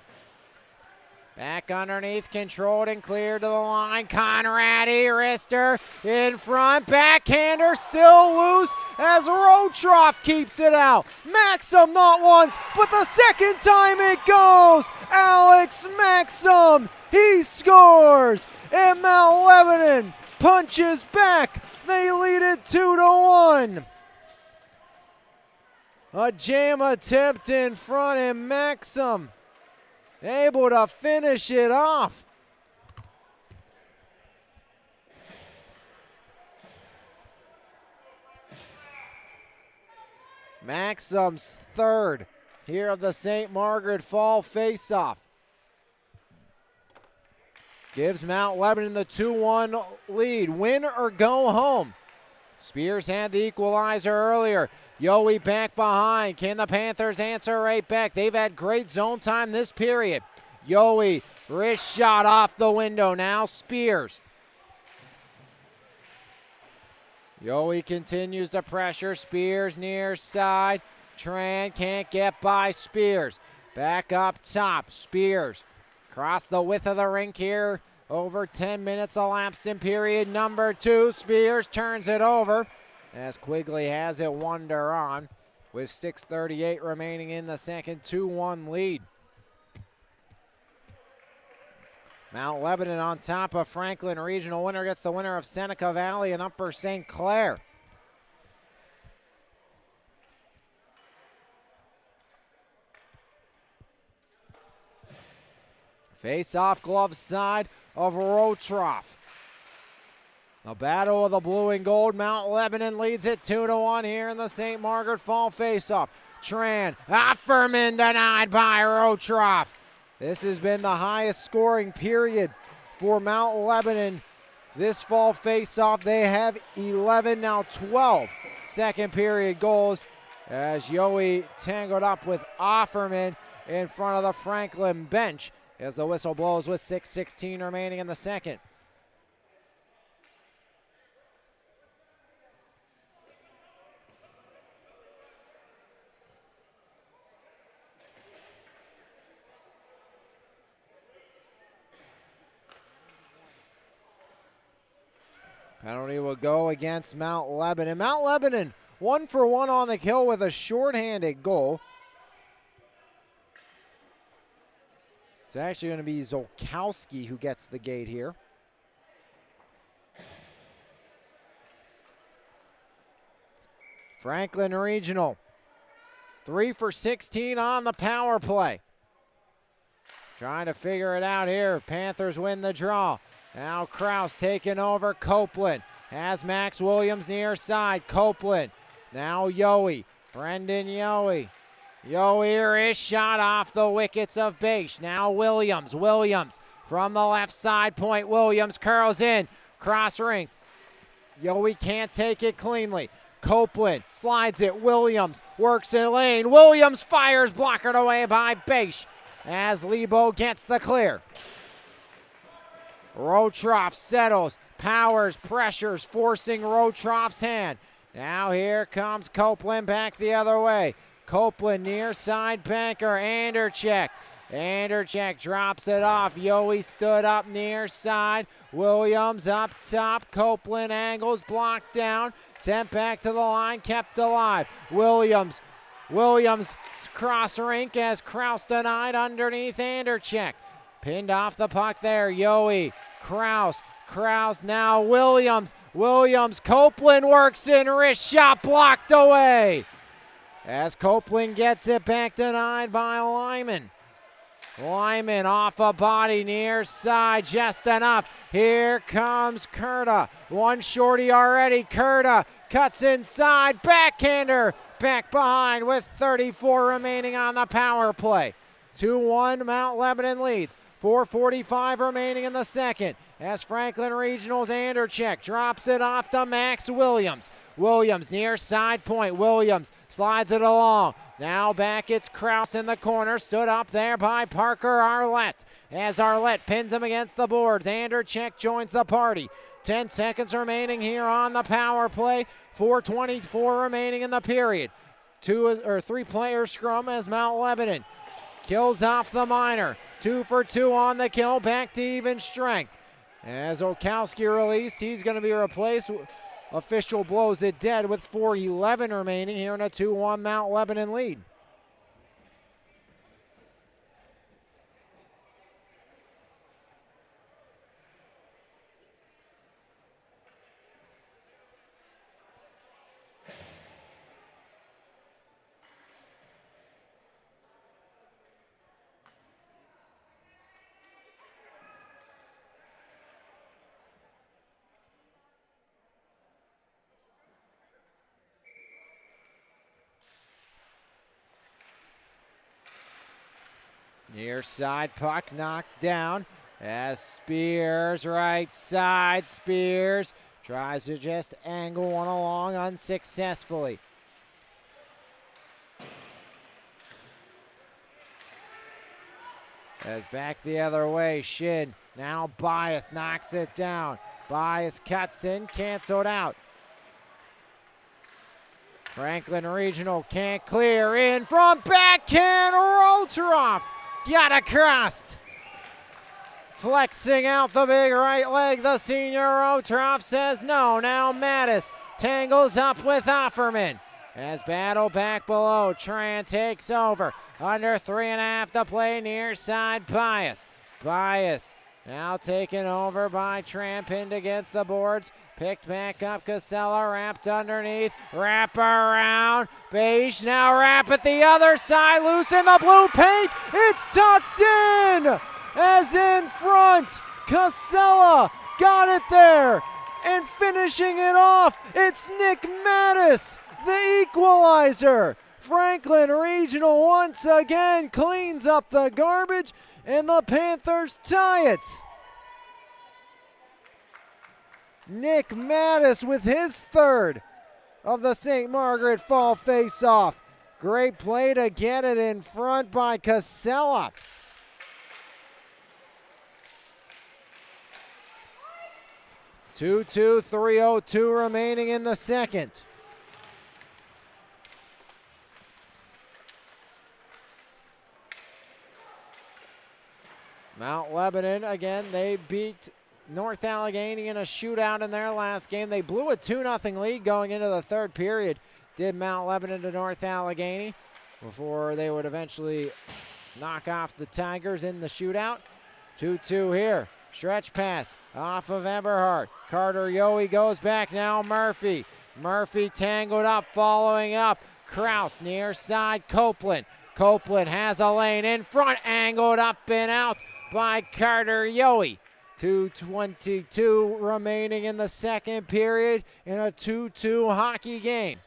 Back underneath, controlled and cleared to the line. Conradi, wrister in front. Backhander still loose as Rotroff keeps it out. Maxim not once, but the second time it goes. Alex Maxim, he scores. And Mount Lebanon punches back. They lead it 2-1. A jam attempt in front, and Maxim able to finish it off. Maxim's third here of the St. Margaret Fall faceoff. Gives Mount Lebanon the 2-1 lead. Win or go home. Spears had the equalizer earlier. Yowie back behind. Can the Panthers answer right back? They've had great zone time this period. Yowie, wrist shot off the window. Now Spears. Yowie continues to pressure. Spears near side. Tran can't get by Spears. Back up top. Spears. Across the width of the rink here. Over 10 minutes elapsed in period number 2. Spears turns it over as Quigley has it 1-on with 6:38 remaining in the second. 2-1 lead. Mount Lebanon on top of Franklin Regional. Winner gets the winner of Seneca Valley and Upper St. Clair. Face-off glove side of Rotroff. The battle of the blue and gold. Mount Lebanon leads it 2-1 here in the St. Margaret Fall face-off. Tran, Offerman denied by Rotroff. This has been the highest scoring period for Mount Lebanon this fall face-off. They have 11, now 12 second period goals as Yowie tangled up with Offerman in front of the Franklin bench as the whistle blows with 6:16 remaining in the second. Penalty will go against Mount Lebanon. Mount Lebanon 1-for-1 on the kill with a shorthanded goal. It's actually going to be Zolkowski who gets the gate here. Franklin Regional 3 for 16 on the power play. Trying to figure it out here. Panthers win the draw. Now Kraus taking over. Copeland has Max Williams near side. Copeland. Now Yohe. Brendan Yohe. Yohe, wrist shot off the wickets of Beish. Now Williams. Williams from the left side point. Williams curls in. Cross ring. Yohe can't take it cleanly. Copeland slides it. Williams works in lane. Williams fires, blockered away by Beish as Lebo gets the clear. Rotroff settles, powers, pressures, forcing Rotroff's hand. Now here comes Copeland back the other way. Copeland near side banker, Andercheck. Andercheck drops it off. Yohe stood up near side. Williams up top. Copeland angles, blocked down. Sent back to the line, kept alive. Williams cross rink as Kraus denied underneath Andercheck. Pinned off the puck there. Yohe, Kraus now Williams. Copeland works in, wrist shot blocked away. As Copeland gets it back, denied by Lyman. Lyman off a body near side, just enough. Here comes Kurta. One shorty already. Kurta cuts inside, backhander. Back behind with 34 remaining on the power play. 2-1 Mount Lebanon leads. 4:45 remaining in the second. As Franklin Regional's Andercheck drops it off to Max Williams. Williams near side point. Williams slides it along. Now back, it's Kraus in the corner. Stood up there by Parker Arlett. As Arlett pins him against the boards. Andercheck joins the party. 10 seconds remaining here on the power play. 4:24 remaining in the period. 3-player scrum as Mount Lebanon kills off the minor. 2 for 2 on the kill. Back to even strength. As Okowski released, he's going to be replaced. Official blows it dead with 4:11 remaining here in a 2-1 Mount Lebanon lead. Near side puck knocked down as Spears, right side. Spears tries to just angle one along unsuccessfully. As back the other way, Shin. Now Bias knocks it down. Bias cuts in, canceled out. Franklin Regional can't clear in from backhand. Rotroff got across. Flexing out the big right leg, the senior Rotroff says no. Now Mattis tangles up with Offerman. As battle back below, Tran takes over. Under 3.5 to play, near side Bias. Bias now taken over by Tran, pinned against the boards. Picked back up, Casella wrapped underneath. Wrap around. Beish now wrap at the other side. Loose in the blue paint. It's tucked in. As in front, Casella got it there. And finishing it off, it's Nick Mattis, the equalizer. Franklin Regional once again cleans up the garbage, and the Panthers tie it. Nick Mattis with his third of the St. Margaret Fall face-off. Great play to get it in front by Casella. Two, 3:02 remaining in the second. Mount Lebanon, again, they beat North Allegheny in a shootout in their last game. They blew a 2-0 lead going into the third period, did Mount Lebanon to North Allegheny, before they would eventually knock off the Tigers in the shootout. 2-2 here. Stretch pass off of Eberhardt. Carter Yohe goes back, now Murphy. Murphy tangled up, following up. Kraus near side Copeland. Copeland has a lane in front, angled up and out by Carter Yohe. 2:22 remaining in the second period in a 2-2 hockey game.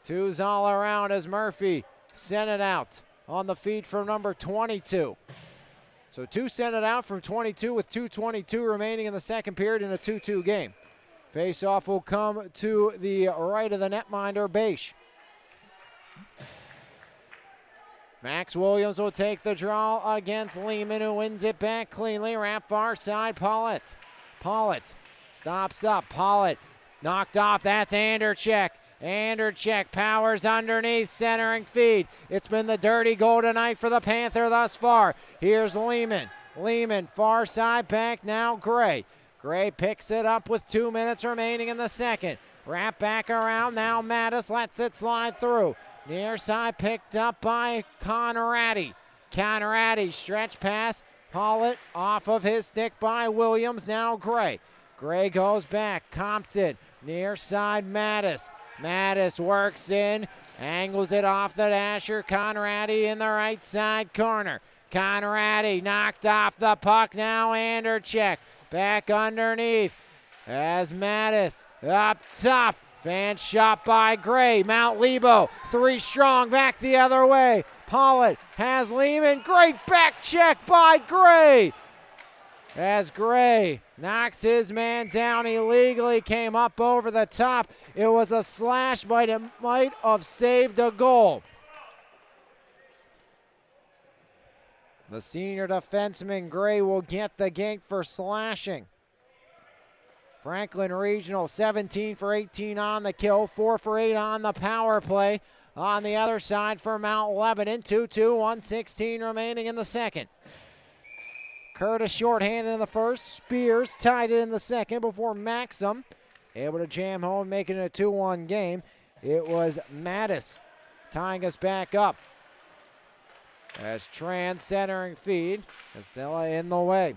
Twos all around as Murphy sent it out on the feed from number 22. So two sent it out from 22 with 2:22 remaining in the second period in a 2-2 game. Face-off will come to the right of the netminder, Beish. Max Williams will take the draw against Lehman, who wins it back cleanly. Wrap far side, Paulette. Paulette stops up. Paulette knocked off. That's Anderchek. Anderchek powers underneath, centering feed. It's been the dirty goal tonight for the Panther thus far. Here's Lehman. Lehman, far side back now, Gray. Gray picks it up with 2 minutes remaining in the second. Wrap back around, now Mattis lets it slide through. Near side picked up by Conradi. Conradi, stretch pass. Paulette off of his stick by Williams, now Gray. Gray goes back, Compton. Near side, Mattis. Mattis works in, angles it off the dasher. Conradi in the right side corner. Conradi knocked off the puck, now Anderchek. Back underneath as Mattis up top. Fan shot by Gray. Mount Lebo, 3 strong, back the other way. Paulette has Lehman. Great back check by Gray. As Gray knocks his man down illegally, came up over the top. It was a slash, but it might have saved a goal. The senior defenseman Gray will get the gate for slashing. Franklin Regional 17 for 18 on the kill, 4 for 8 on the power play. On the other side for Mount Lebanon, 2-2, 1:16 remaining in the second. Curtis shorthanded in the first. Spears tied it in the second before Maxim able to jam home, making it a 2-1 game. It was Mattis tying us back up. As Tran centering feed, Casella in the way.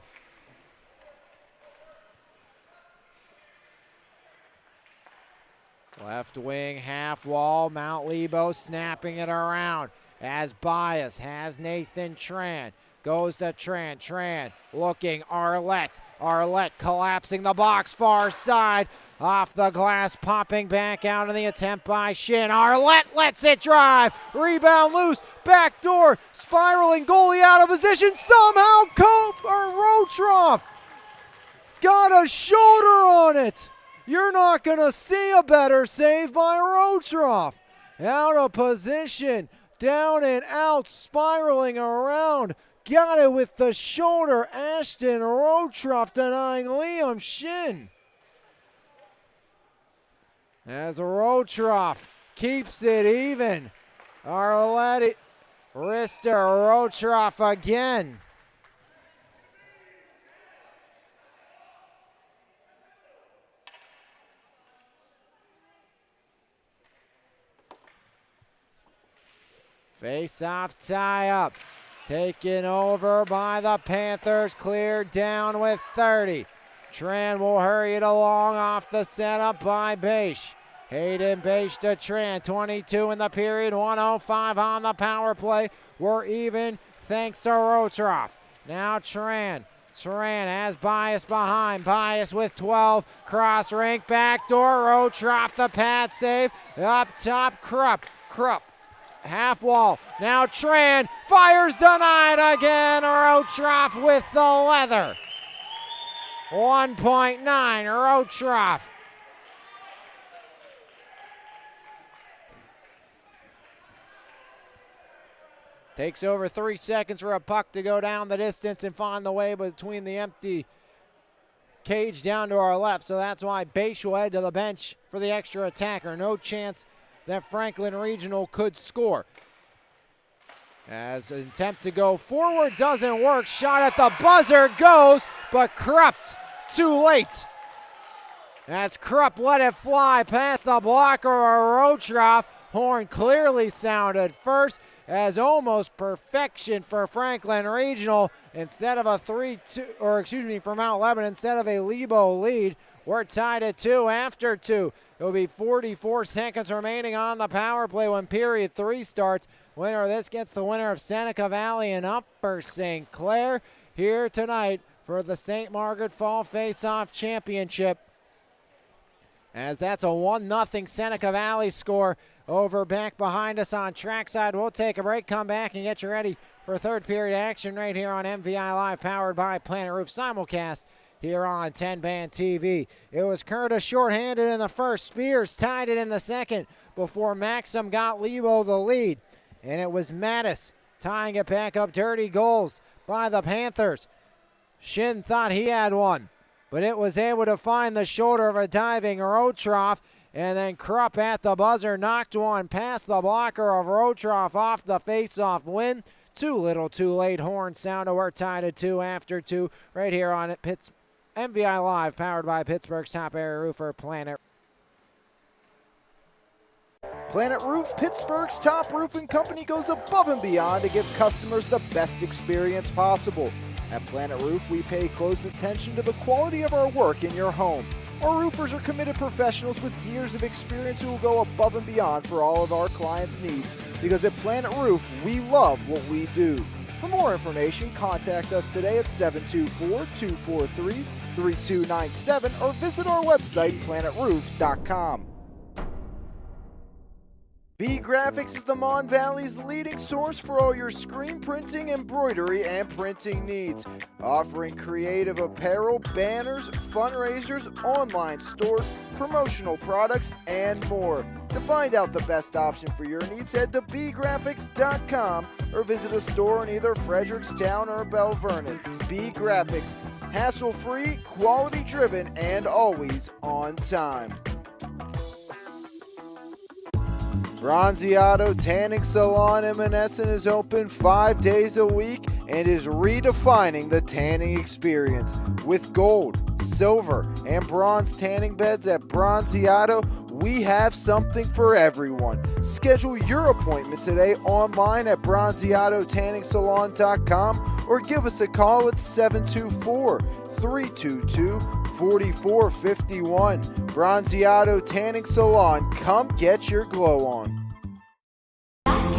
Left wing, half wall, Mount Lebo snapping it around as Bias has Nathan Tran. Goes to Tran, Tran looking, Arlette. Arlette collapsing the box, far side, off the glass, popping back out in the attempt by Shin. Arlette lets it drive, rebound loose, back door, spiraling, goalie out of position, somehow Rotroff got a shoulder on it. You're not gonna see a better save by Rotroff. Out of position, down and out, spiraling around. Got it with the shoulder. Ashton Rotroff denying Liam Shin. As Rotroff keeps it even. Arlette, Rister, Rotroff again. Face-off tie-up. Taken over by the Panthers. Cleared down with 30. Tran will hurry it along off the setup by Beish. Hayden Beish to Tran. 22 in the period. 1:05 on the power play. We're even thanks to Rotroff. Now Tran. Tran has Bias behind. Bias with 12. Cross rink. Backdoor. Rotroff the pad save. Up top. Krupp. Half wall. Now Tran fires denied again. Rotroff with the leather. 1.9. Rotroff. Takes over 3 seconds for a puck to go down the distance and find the way between the empty cage down to our left. So that's why Beish will head to the bench for the extra attacker. No chance that Franklin Regional could score. As an attempt to go forward doesn't work. Shot at the buzzer goes, but Krupp too late. As Krupp let it fly past the blocker of Rotroff. Horn clearly sounded first as almost perfection for Franklin Regional instead of a 3-2, or excuse me, for Mount Lebanon instead of a Lebo lead. We're tied at 2 after 2. It will be 44 seconds remaining on the power play when period 3 starts. Winner of this gets the winner of Seneca Valley and Upper St. Clair here tonight for the St. Margaret Fall Face-Off Championship. As that's a 1-0 Seneca Valley score over back behind us on trackside. We'll take a break, come back, and get you ready for third period action right here on MVI Live, powered by Planet Roof simulcast here on 10-Band TV. It was Curtis shorthanded in the first. Spears tied it in the second before Maxim got Lebo the lead. And it was Mattis tying it back up. Dirty goals by the Panthers. Shin thought he had one, but it was able to find the shoulder of a diving Rotroff, and then Krupp at the buzzer knocked one past the blocker of Rotroff off the face-off win. Too little, too late. Horn sounded. We're tied at 2 after 2 right here on MVI Live, powered by Pittsburgh's top area roofer, Planet. Planet Roof, Pittsburgh's top roofing company, goes above and beyond to give customers the best experience possible. At Planet Roof, we pay close attention to the quality of our work in your home. Our roofers are committed professionals with years of experience who will go above and beyond for all of our clients' needs. Because at Planet Roof, we love what we do. For more information, contact us today at 724-243-3297 or visit our website, planetroof.com. B Graphics is the Mon Valley's leading source for all your screen printing, embroidery, and printing needs. Offering creative apparel, banners, fundraisers, online stores, promotional products, and more. To find out the best option for your needs, head to bgraphics.com or visit a store in either Frederickstown or Bell Vernon. B Graphics, hassle-free, quality-driven, and always on time. Bronziato Tanning Salon in Monessen is open 5 days a week and is redefining the tanning experience. With gold, silver, and bronze tanning beds at Bronziato, we have something for everyone. Schedule your appointment today online at bronziatotanningsalon.com or give us a call at 724-322-4451. Bronziato Tanning Salon, come get your glow on.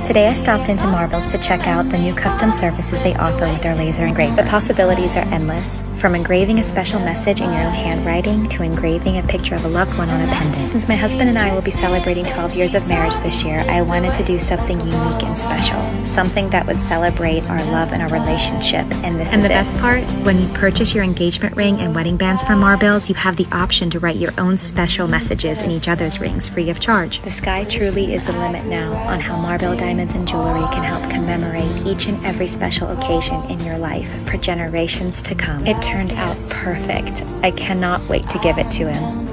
Today I stopped into Marvel's to check out the new custom services they offer with their laser engraving. The possibilities are endless, from engraving a special message in your own handwriting to engraving a picture of a loved one on a pendant. Since my husband and I will be celebrating 12 years of marriage this year, I wanted to do something unique and special, something that would celebrate our love and our relationship. And the best part, when you purchase your engagement ring and wedding bands from Marvel's, you have the option to write your own special messages in each other's rings free of charge. The sky truly is the limit now on how Marvel Diamonds and Jewelry can help commemorate each and every special occasion in your life for generations to come. It turned out perfect. I cannot wait to give it to him.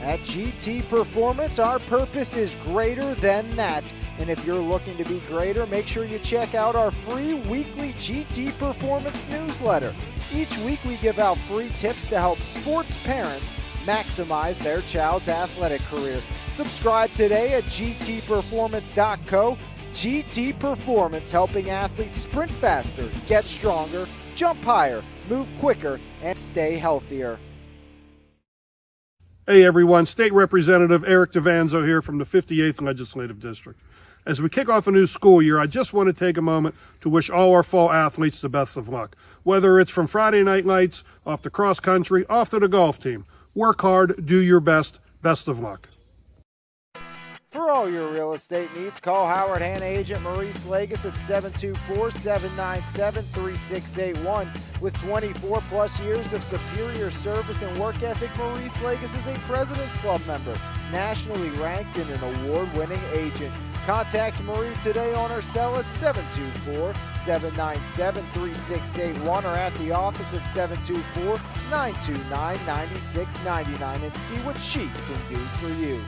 At GT Performance, our purpose is greater than that. And if you're looking to be greater, make sure you check out our free weekly GT Performance newsletter. Each week we give out free tips to help sports parents maximize their child's athletic career. Subscribe today at gtperformance.co. GT Performance, helping athletes sprint faster, get stronger, jump higher, move quicker, and stay healthier. Hey everyone, State Representative Eric DeVanzo here from the 58th Legislative District. As we kick off a new school year, I just want to take a moment to wish all our fall athletes the best of luck. Whether it's from Friday night lights, off to cross country, off to the golf team. Work hard, do your best. Best of luck. For all your real estate needs, call Howard Hanna agent Maurice Lagus at 724-797-3681. With 24 plus years of superior service and work ethic, Maurice Lagus is a President's Club member, nationally ranked and an award-winning agent. Contact Marie today on her cell at 724-797-3681 or at the office at 724-929-9699 and see what she can do for you.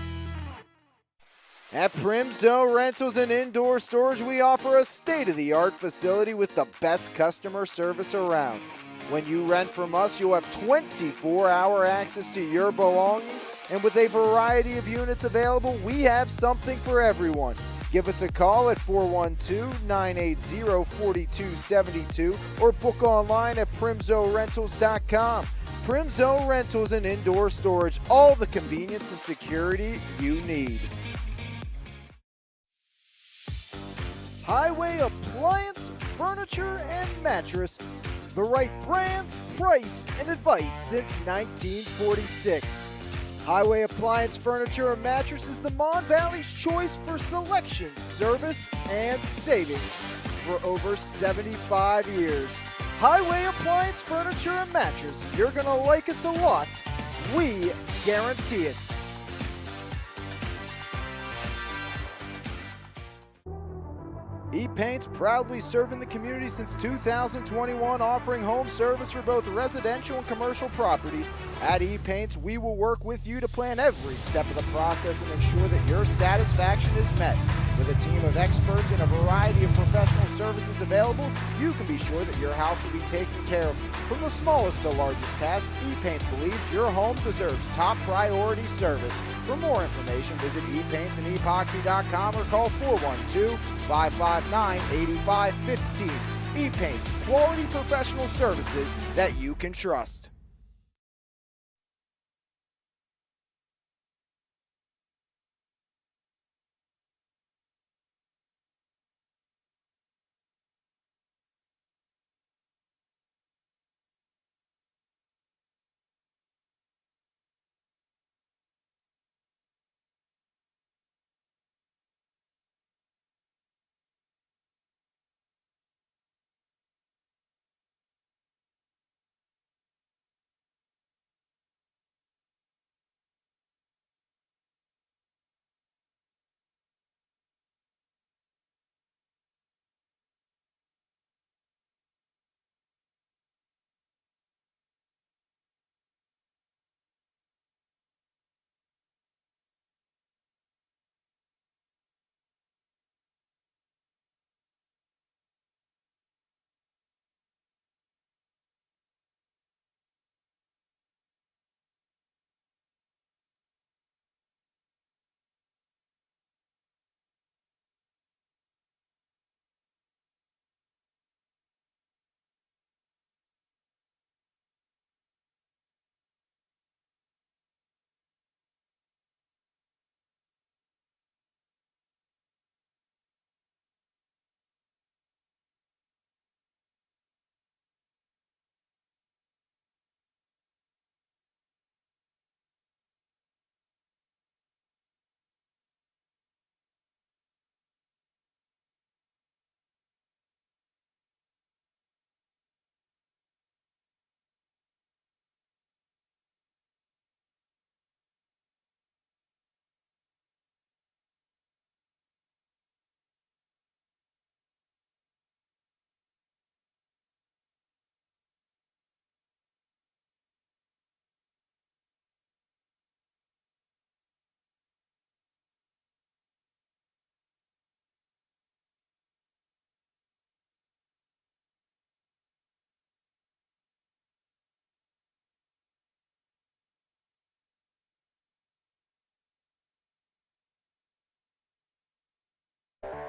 At Primzo Rentals and Indoor Storage, we offer a state-of-the-art facility with the best customer service around. When you rent from us, you'll have 24-hour access to your belongings, And with a variety of units available, we have something for everyone. Give us a call at 412-980-4272 or book online at primzorentals.com. Primzo Rentals and Indoor Storage, all the convenience and security you need. Highway Appliance, Furniture, and Mattress. The right brands, price, and advice since 1946. Highway Appliance, Furniture, and Mattress is the Mon Valley's choice for selection, service, and savings for over 75 years. Highway Appliance, Furniture, and Mattress. You're going to like us a lot. We guarantee it. E-Paint's proudly serving the community since 2021, offering home service for both residential and commercial properties. At E-Paint's, we will work with you to plan every step of the process and ensure that your satisfaction is met. With a team of experts and a variety of professional services available, you can be sure that your house will be taken care of. From the smallest to largest task, E-Paint believes your home deserves top priority service. For more information, visit epaintsandEpoxy.com or call 412-559-8515. E-Paints, quality professional services that you can trust.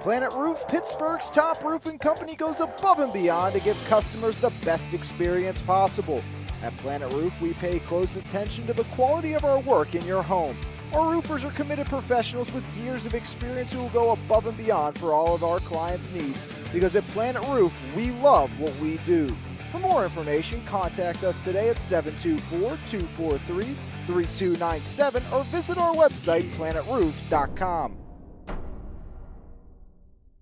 Planet Roof, Pittsburgh's top roofing company, goes above and beyond to give customers the best experience possible. At Planet Roof, we pay close attention to the quality of our work in your home. Our roofers are committed professionals with years of experience who will go above and beyond for all of our clients' needs. Because at Planet Roof, we love what we do. For more information, contact us today at 724-243-3297 or visit our website, planetroof.com.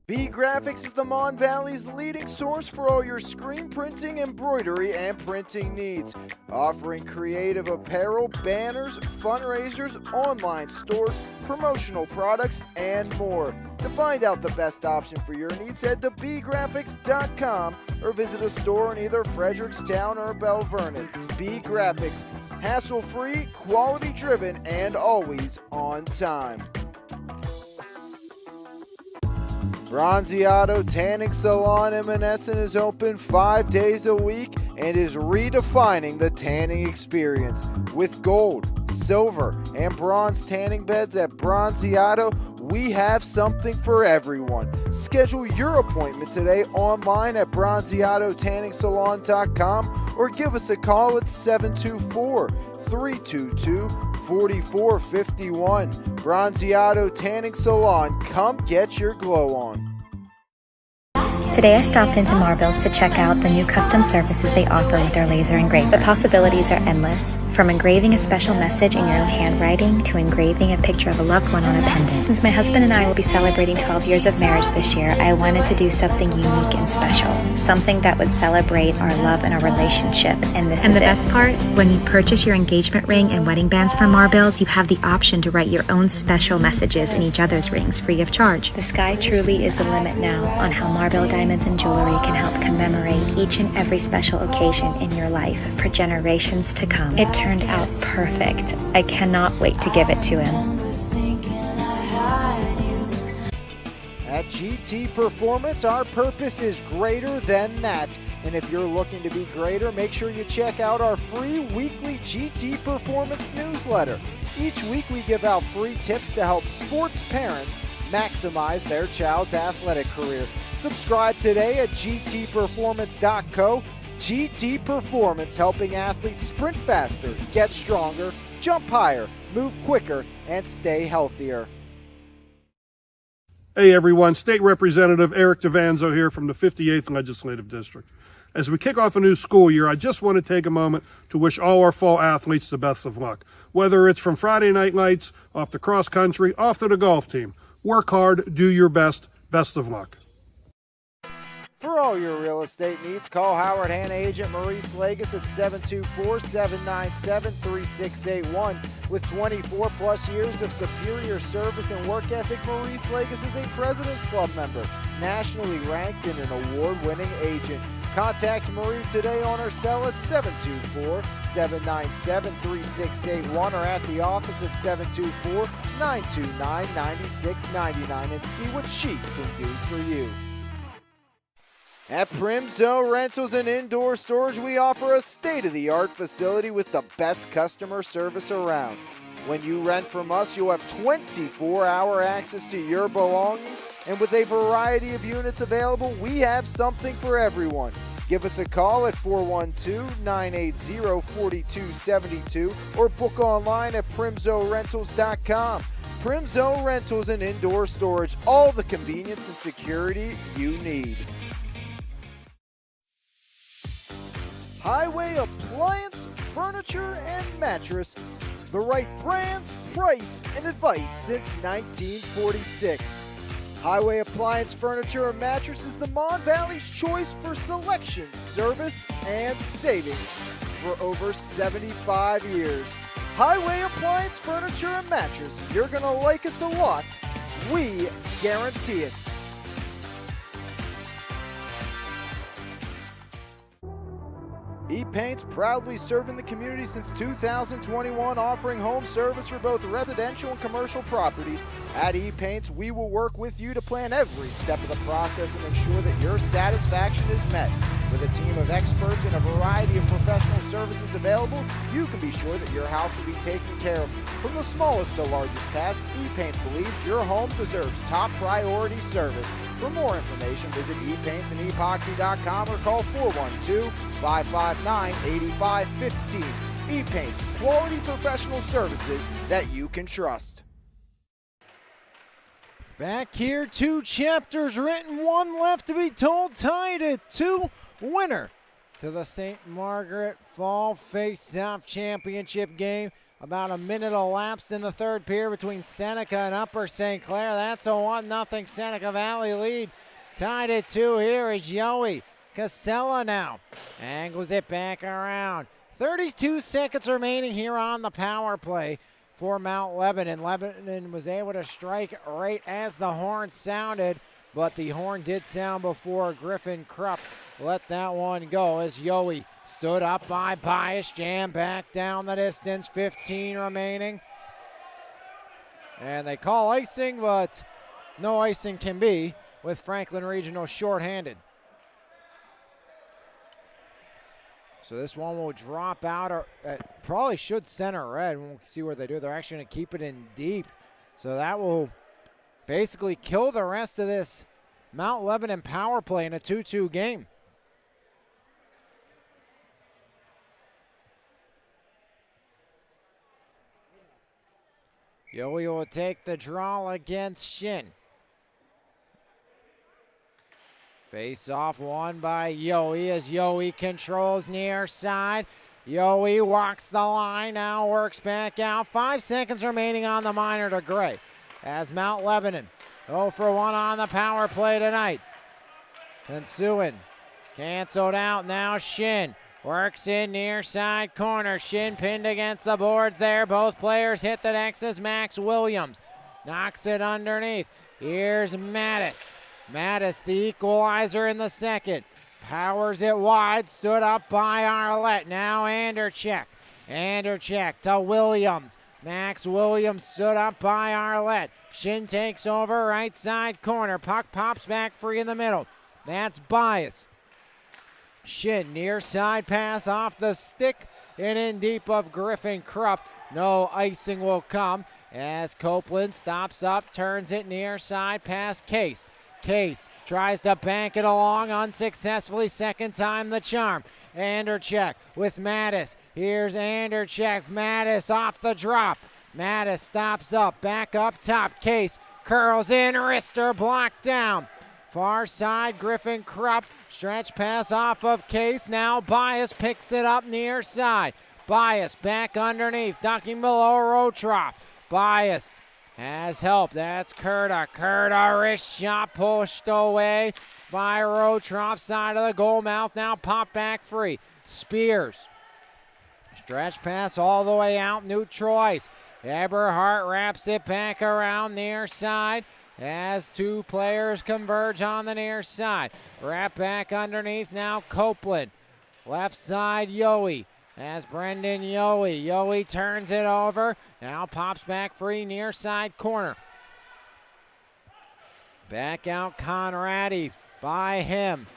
B Graphics is the Mon Valley's leading source for all your screen printing, embroidery, and printing needs. Offering creative apparel, banners, fundraisers, online stores, promotional products, and more. To find out the best option for your needs, head to bgraphics.com or visit a store in either Frederickstown or Belle Vernon. B Graphics, hassle-free, quality-driven, and always on time. Bronzeado Tanning Salon in Menneson is open 5 days a week and is redefining the tanning experience with gold, silver, and bronze tanning beds at Bronzeado, we have something for everyone. Schedule your appointment today online at bronzeadotanningsalon.com or give us a call at 724-322-4451. Bronzeado Tanning Salon, come get your glow on. Today I stopped into Marbles to check out the new custom services they offer with their laser engraving. The possibilities are endless, from engraving a special message in your own handwriting to engraving a picture of a loved one on a pendant. Since my husband and I will be celebrating 12 years of marriage this year, I wanted to do something unique and special, something that would celebrate our love and our relationship. And the best part, when you purchase your engagement ring and wedding bands from Marbles, you have the option to write your own special messages in each other's rings free of charge. The sky truly is the limit now on how Marble Diamonds and jewelry can help commemorate each and every special occasion in your life for generations to come. It turned out perfect. I cannot wait to give it to him. At GT Performance, our purpose is greater than that. And if you're looking to be greater, make sure you check out our free weekly GT Performance newsletter. Each week we give out free tips to help sports parents maximize their child's athletic career. Subscribe today at gtperformance.co. GT Performance, helping athletes sprint faster, get stronger, jump higher, move quicker, and stay healthier. Hey everyone, State Representative Eric DeVanzo here from the 58th Legislative District. As we kick off a new school year, I just want to take a moment to wish all our fall athletes the best of luck. Whether it's from Friday night lights, off to cross country, off to the golf team. Work hard, do your best. Best of luck. For all your real estate needs, call Howard Hanna agent Maurice Lagus at 724-797-3681. With 24 plus years of superior service and work ethic, Maurice Lagus is a President's Club member, nationally ranked and an award-winning agent. Contact Marie today on her cell at 724-797-3681 or at the office at 724-929-9699 and see what she can do for you. At Primzo Rentals and Indoor Storage, we offer a state-of-the-art facility with the best customer service around. When you rent from us, you'll have 24-hour access to your belongings, and with a variety of units available, we have something for everyone. Give us a call at 412-980-4272 or book online at primzorentals.com. Primzo Rentals and Indoor Storage, all the convenience and security you need. Highway Appliance, Furniture, and Mattress. The right brands, price, and advice since 1946. Highway Appliance, Furniture, and Mattress is the Mon Valley's choice for selection, service, and savings for over 75 years. Highway Appliance, Furniture, and Mattress. You're going to like us a lot. We guarantee it. E-Paint's proudly serving the community since 2021, offering home service for both residential and commercial properties. At E-Paint's, we will work with you to plan every step of the process and ensure that your satisfaction is met. With a team of experts and a variety of professional services available, you can be sure that your house will be taken care of. From the smallest to largest task, E-Paints believes your home deserves top priority service. For more information, visit epaintsанdepoxy.com or call 412-559-8515. E-Paints, quality professional services that you can trust. Back here, 2 chapters written, 1 left to be told, tied at 2. Winner to the St. Margaret Fall Face-Off Championship game. About a minute elapsed in the third period between Seneca and Upper St. Clair. That's a 1-0 Seneca Valley lead. Tied at 2 here is Yowie Casella now. Angles it back around. 32 seconds remaining here on the power play for Mount Lebanon. Lebanon was able to strike right as the horn sounded, but the horn did sound before Griffin Krupp let that one go as Yowie stood up by Bias, jam back down the distance, 15 remaining. And they call icing, but no icing can be with Franklin Regional shorthanded. So this one will drop out, or probably should center red. We'll see where they do. They're actually going to keep it in deep. So that will basically kill the rest of this Mount Lebanon power play in a 2-2 game. Yowie will take the draw against Shin. Face off won by Yowie as Yowie controls near side. Yowie walks the line, now works back out. 5 seconds remaining on the minor to Gray. As Mount Lebanon 0 for 1 on the power play tonight. Tensuin canceled out, now Shin. Works in near side corner. Shin pinned against the boards there. Both players hit the Nexus. Max Williams knocks it underneath. Here's Mattis. Mattis, the equalizer in the second. Powers it wide. Stood up by Arlette. Now Andercheck. Andercheck to Williams. Max Williams stood up by Arlette. Shin takes over right side corner. Puck pops back free in the middle. That's Bias. Shin near side pass off the stick and in deep of Griffin Krupp. No icing will come as Copeland stops up, turns it near side past Case. Case tries to bank it along unsuccessfully. Second time the charm. Andercheck with Mattis. Here's Andercheck. Mattis off the drop. Mattis stops up, back up top. Case curls in, wrister blocked down. Far side, Griffin Krupp. Stretch pass off of Case. Now Bias picks it up near side. Bias back underneath, ducking below Rotroff. Bias has help. That's Kurta. Kurta wrist shot pushed away by Rotroff. Side of the goal mouth. Now pop back free. Spears. Stretch pass all the way out. Neutral ice. Eberhardt wraps it back around near side as two players converge on the near side. Wrap back underneath now Copeland. Left side Yowie. As Brendan Yowie. Yowie turns it over. Now pops back free near side corner. Back out Conradi by him.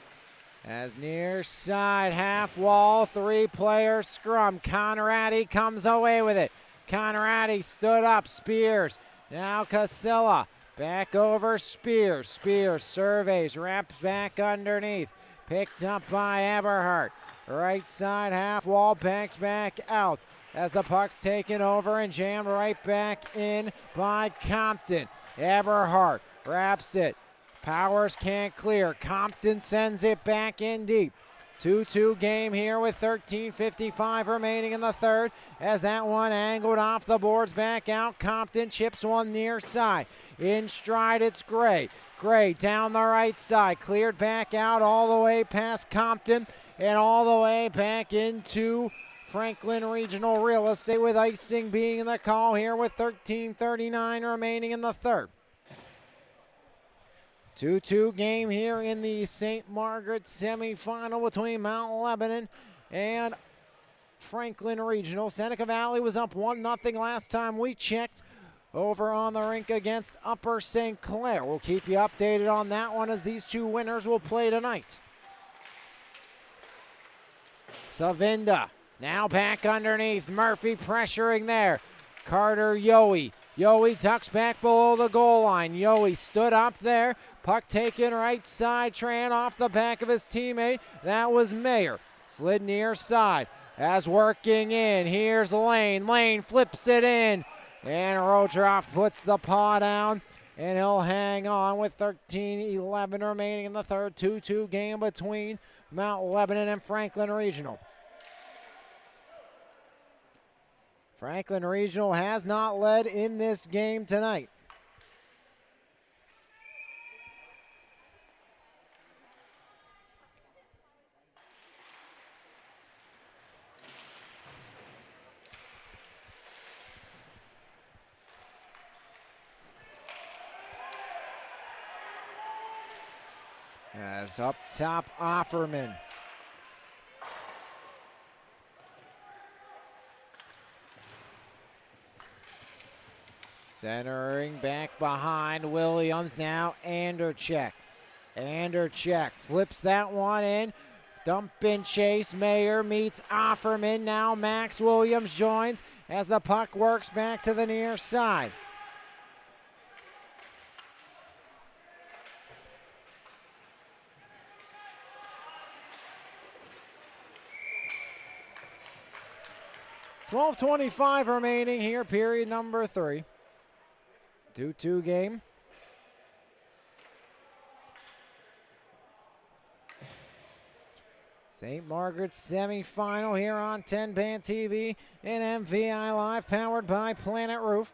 As near side half wall, 3-player scrum. Conradi comes away with it. Conradi stood up. Spears. Now Casilla. Back over Spears. Spears surveys. Wraps back underneath. Picked up by Eberhardt. Right side half wall, backs back out as the puck's taken over and jammed right back in by Compton. Eberhardt wraps it. Powers can't clear. Compton sends it back in deep. 2-2 game here with 13:55 remaining in the third as that one angled off the boards back out. Compton chips one near side. In stride, it's Gray. Gray down the right side. Cleared back out all the way past Compton and all the way back into Franklin Regional Real Estate with icing being the call here with 13:39 remaining in the third. 2-2 game here in the St. Margaret semifinal between Mount Lebanon and Franklin Regional. Seneca Valley was up 1-0 last time we checked over on the rink against Upper St. Clair. We'll keep you updated on that one as these two winners will play tonight. Savinda now back underneath. Murphy pressuring there. Carter Yowie. Yowie ducks back below the goal line. Yowie stood up there. Puck taken right side. Tran off the back of his teammate. That was Mayer. Slid near side. As working in. Here's Lane. Lane flips it in. And Rotroff puts the paw down. And he'll hang on with 13:11 remaining in the third. 2-2 game between Mount Lebanon and Franklin Regional. Franklin Regional has not led in this game tonight. As up top, Offerman. Centering back behind Williams. Now Andercheck. Andercheck flips that one in. Dump and chase. Mayer meets Offerman. Now Max Williams joins as the puck works back to the near side. .25 remaining here, period number 3. 2-2 game. St. Margaret's semifinal here on 10 Band TV and MVI Live, powered by Planet Roof.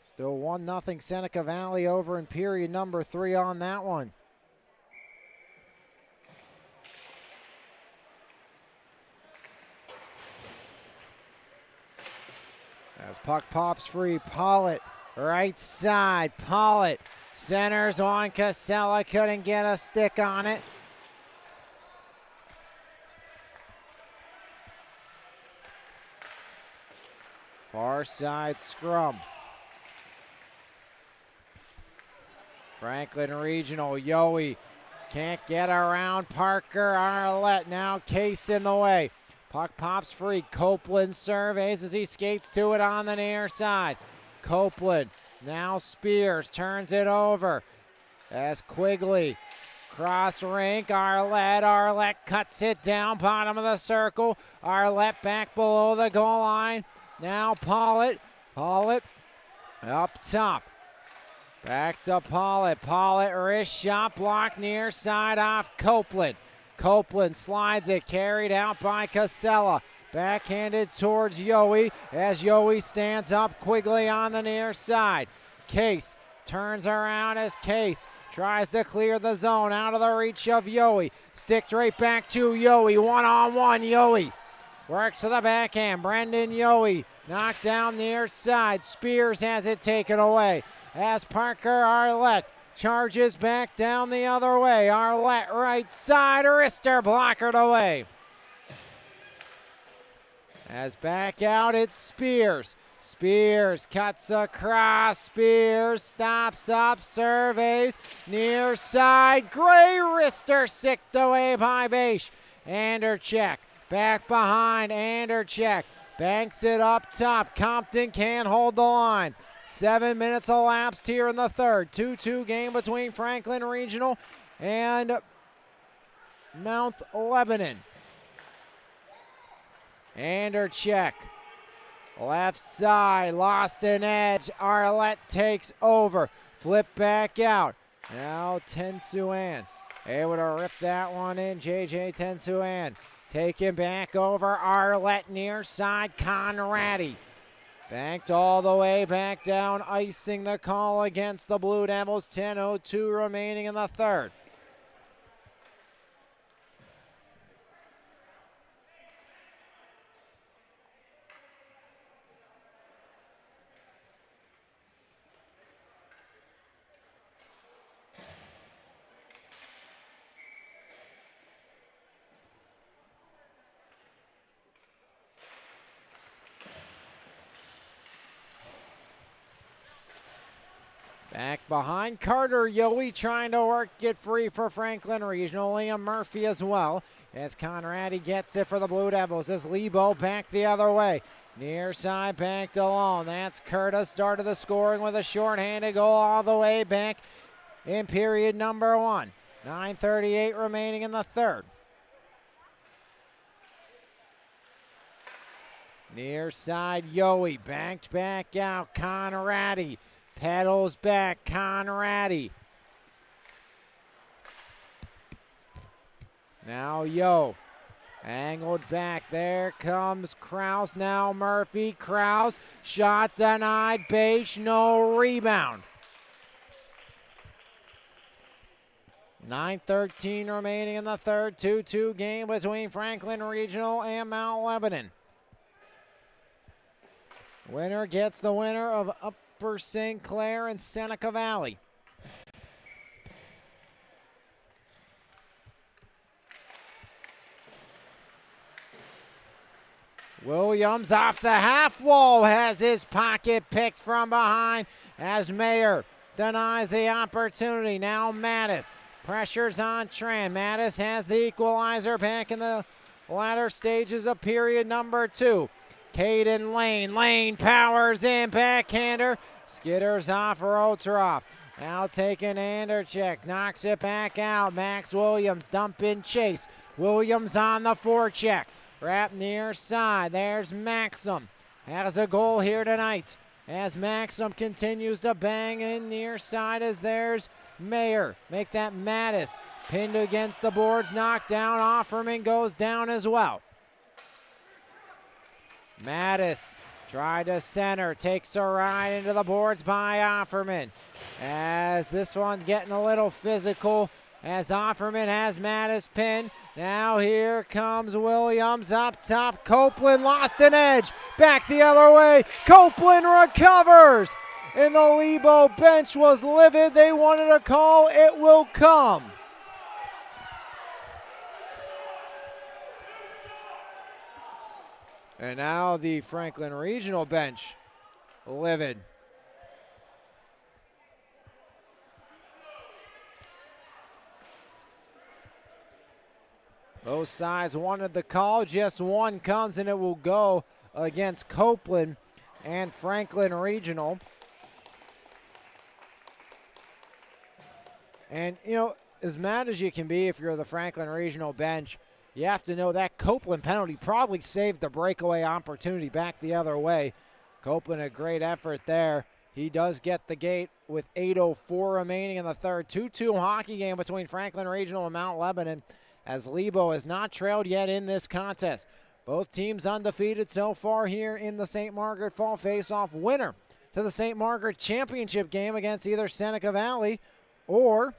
Still 1-0 Seneca Valley over in period number 3 on that one. As puck pops free, Pollitt, right side, Pollitt centers on Casella, couldn't get a stick on it. Far side scrum. Franklin Regional, Yowie can't get around Parker Arlett, now Case in the way. Puck pops free, Copeland surveys as he skates to it on the near side. Copeland, now Spears, turns it over as Quigley, cross rink, Arlett cuts it down, bottom of the circle. Arlett back below the goal line. Now Pollitt up top. Back to Pollitt. Wrist shot block near side off Copeland. Copeland slides it, carried out by Casella. Backhanded towards Yowie as Yowie stands up. Quigley on the near side. Case turns around as Case tries to clear the zone out of the reach of Yowie. Sticked right back to Yowie. One-on-one, Yowie works to the backhand. Brendan Yowie knocked down near side. Spears has it taken away as Parker Arlett charges back down the other way. Arlett right side, wrister blockered away. As back out, it's Spears. Spears cuts across. Spears stops up, surveys near side. Gray wrister sicked away by Beisch. Andercheck back behind. Andercheck banks it up top. Compton can't hold the line. 7 minutes elapsed here in the third. 2-2 game between Franklin Regional and Mount Lebanon. Andercheck, left side, lost an edge. Arlett takes over. Flip back out. Now Tensuan able to rip that one in. JJ Tensuan taken back over. Arlett near side. Conradi banked all the way back down, icing the call against the Blue Devils. 10:02 remaining in the third. Back behind Carter Yowie trying to work it free for Franklin Regional. Liam Murphy as well as Conradi gets it for the Blue Devils as Lebo back the other way. Near side backed alone. That's Curtis started the scoring with a shorthanded goal all the way back in period number 1. 9:38 remaining in the third. Near side Yowie banked back out. Conradi pedals back, Conradi. Now Yo, angled back, there comes Kraus, now Murphy, Kraus, shot denied, Beisch, no rebound. 9:13 remaining in the third, 2-2 game between Franklin Regional and Mount Lebanon. Winner gets the winner of Upper St. Clair and Seneca Valley. Williams Williams off the half wall has his pocket picked from behind as Mayer denies the opportunity. Now Mattis pressures on Tran. Mattis has the equalizer back in the latter stages of period number 2. Caden Lane. Lane powers in, backhander. Skitters off Rotroff. Now taking Andercheck. Knocks it back out. Max Williams dumping chase. Williams on the forecheck. Wrap near side. There's Maxim. Has a goal here tonight. As Maxim continues to bang in near side as there's Mayer. Make that Mattis. Pinned against the boards. Knocked down. Offerman goes down as well. Mattis tried to center, takes a ride into the boards by Offerman. As this one getting a little physical as Offerman has Mattis pinned. Now here comes Williams up top. Copeland lost an edge. Back the other way. Copeland recovers. And the Lebo bench was livid. They wanted a call. It will come. And now the Franklin Regional bench, livid. Both sides wanted the call, just one comes and it will go against Copeland and Franklin Regional. And, you know, as mad as you can be if you're the Franklin Regional bench, you have to know that Copeland penalty probably saved the breakaway opportunity back the other way. Copeland, a great effort there. He does get the gate with 8:04 remaining in the third. 2-2 hockey game between Franklin Regional and Mount Lebanon, as Lebo has not trailed yet in this contest. Both teams undefeated so far here in the St. Margaret Fall Face-Off. Winner to the St. Margaret Championship game against either Seneca Valley or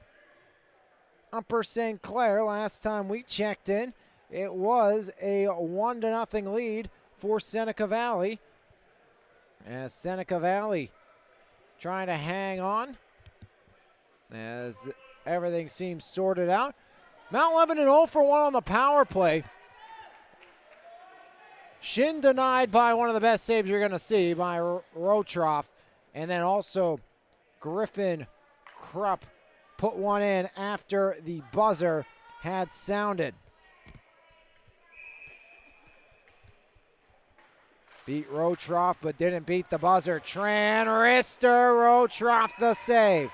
Upper St. Clair. Last time we checked in, it was a 1-0 lead for Seneca Valley, as Seneca Valley trying to hang on as everything seems sorted out. Mount Lebanon 0 for 1 on the power play. Shin denied by one of the best saves you're going to see by Rotroff, and then also Griffin Krupp put one in after the buzzer had sounded. Beat Rotroff, but didn't beat the buzzer. Tran Rister, Rotroff the save.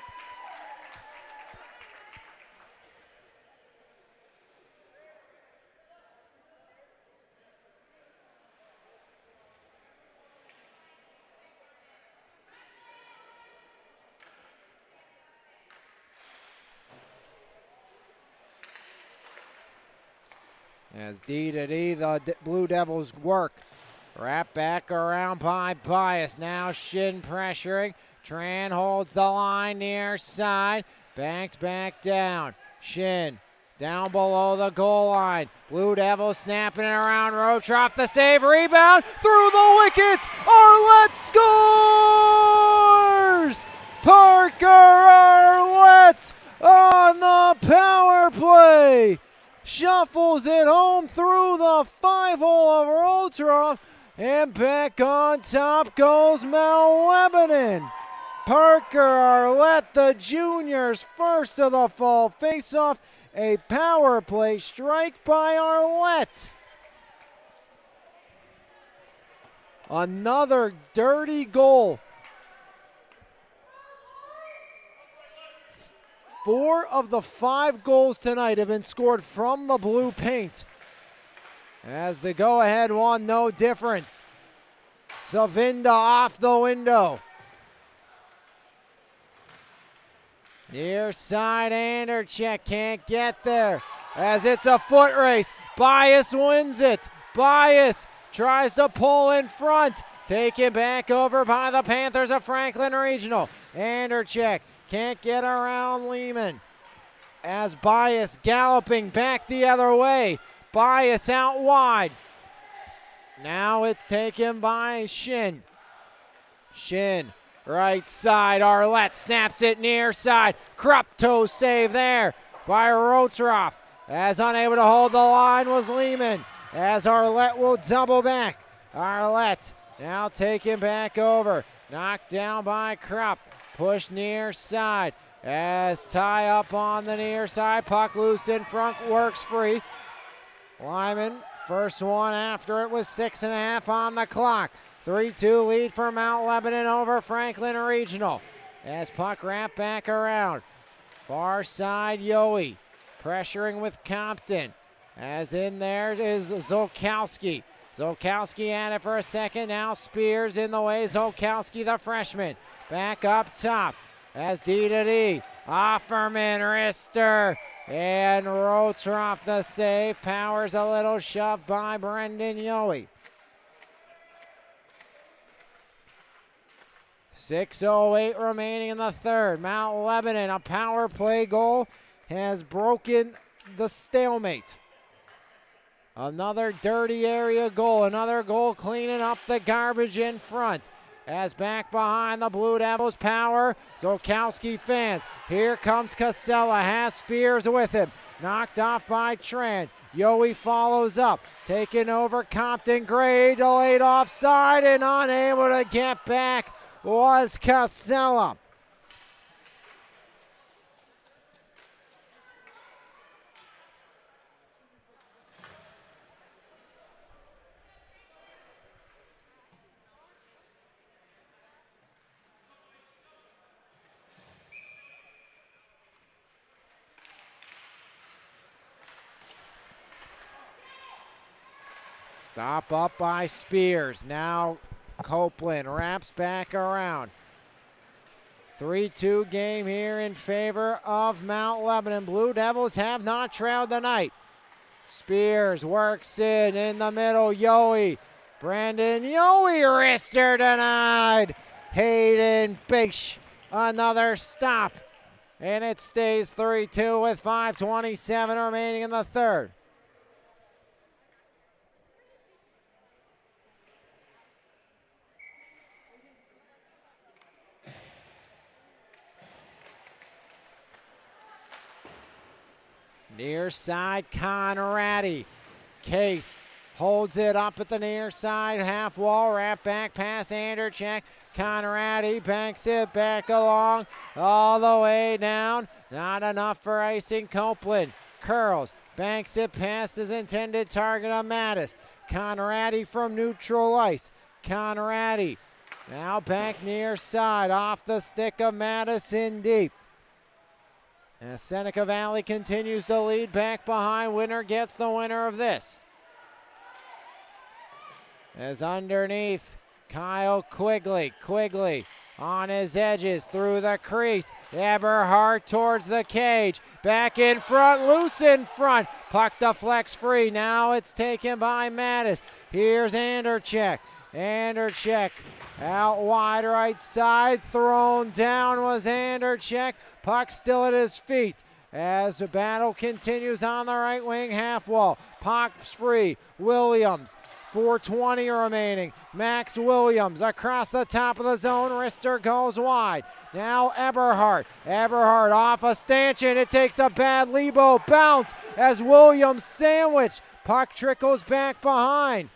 As D-to-D, the Blue Devils work. Wrap back around by Bias. Now Shin pressuring. Tran holds the line near side. Banks back down. Shin down below the goal line. Blue Devils snapping it around. Rotroff the save. Rebound through the wickets. Arlette scores! Parker Arlette on the power play. Shuffles it home through the 5-hole of Rotroff. And back on top goes Mount Lebanon. Parker Arlette, the juniors, first of the fall face-off. A power play strike by Arlette. Another dirty goal. 4 of the 5 goals tonight have been scored from the blue paint. As the go-ahead one, no difference. Savinda off the window. Near side, Andercheck can't get there as it's a foot race. Bias wins it. Bias tries to pull in front. Taken back over by the Panthers of Franklin Regional. Andercheck can't get around Lehman as Bias galloping back the other way. Bias out wide. Now it's taken by Shin. Shin, right side. Arlette snaps it near side. Krupp toe save there by Rotroff. As unable to hold the line was Lehman. As Arlette will double back. Arlette now taken back over. Knocked down by Krupp. Push near side. As tie up on the near side. Puck loose in front. Works free. Lyman, first one after it was 6.5 on the clock. 3-2 lead for Mount Lebanon over Franklin Regional. As puck wrapped back around. Far side, Yohe pressuring with Compton. As in there is Zolkowski. Zolkowski at it for a second. Now Spears in the way. Zolkowski, the freshman. Back up top. As D-to-D. Offerman, wrister. And Rotroff the save. Powers a little shove by Brendan Yohe. 6:08 remaining in the third. Mount Lebanon, a power play goal, has broken the stalemate. Another dirty area goal. Another goal cleaning up the garbage in front. As back behind the Blue Devils, Power. Zolkowski fans. Here comes Casella. Has Spears with him. Knocked off by Tran. Yohe follows up. Taking over Compton. Gray delayed offside and unable to get back was Casella. Stop up by Spears. Now Copeland wraps back around. 3-2 game here in favor of Mount Lebanon. Blue Devils have not trailed the night. Spears works in the middle. Yohe. Brandon Yohe, wrister denied. Hayden Beisch, another stop. And it stays 3-2 with 5:27 remaining in the third. Near side, Conradi. Case holds it up at the near side, half wall, wrap back pass, Andercheck. Conradi banks it back along, all the way down. Not enough for icing. Copeland curls, banks it past his intended target of Mattis. Conradi from neutral ice. Conradi now back near side, off the stick of Madison deep. As Seneca Valley continues to lead back behind, winner gets the winner of this. As underneath, Kyle Quigley. Quigley on his edges through the crease. Eberhardt towards the cage. Back in front, loose in front. Puck deflects free. Now it's taken by Mattis. Here's Andercheck. Andercheck out wide right side. Thrown down was Andercheck. Puck still at his feet as the battle continues on the right wing half wall. Puck's free. Williams. 4:20 remaining. Max Williams across the top of the zone. Wrister goes wide. Now Eberhardt. Eberhardt off a stanchion. It takes a bad Lebo bounce as Williams sandwich. Puck trickles back behind.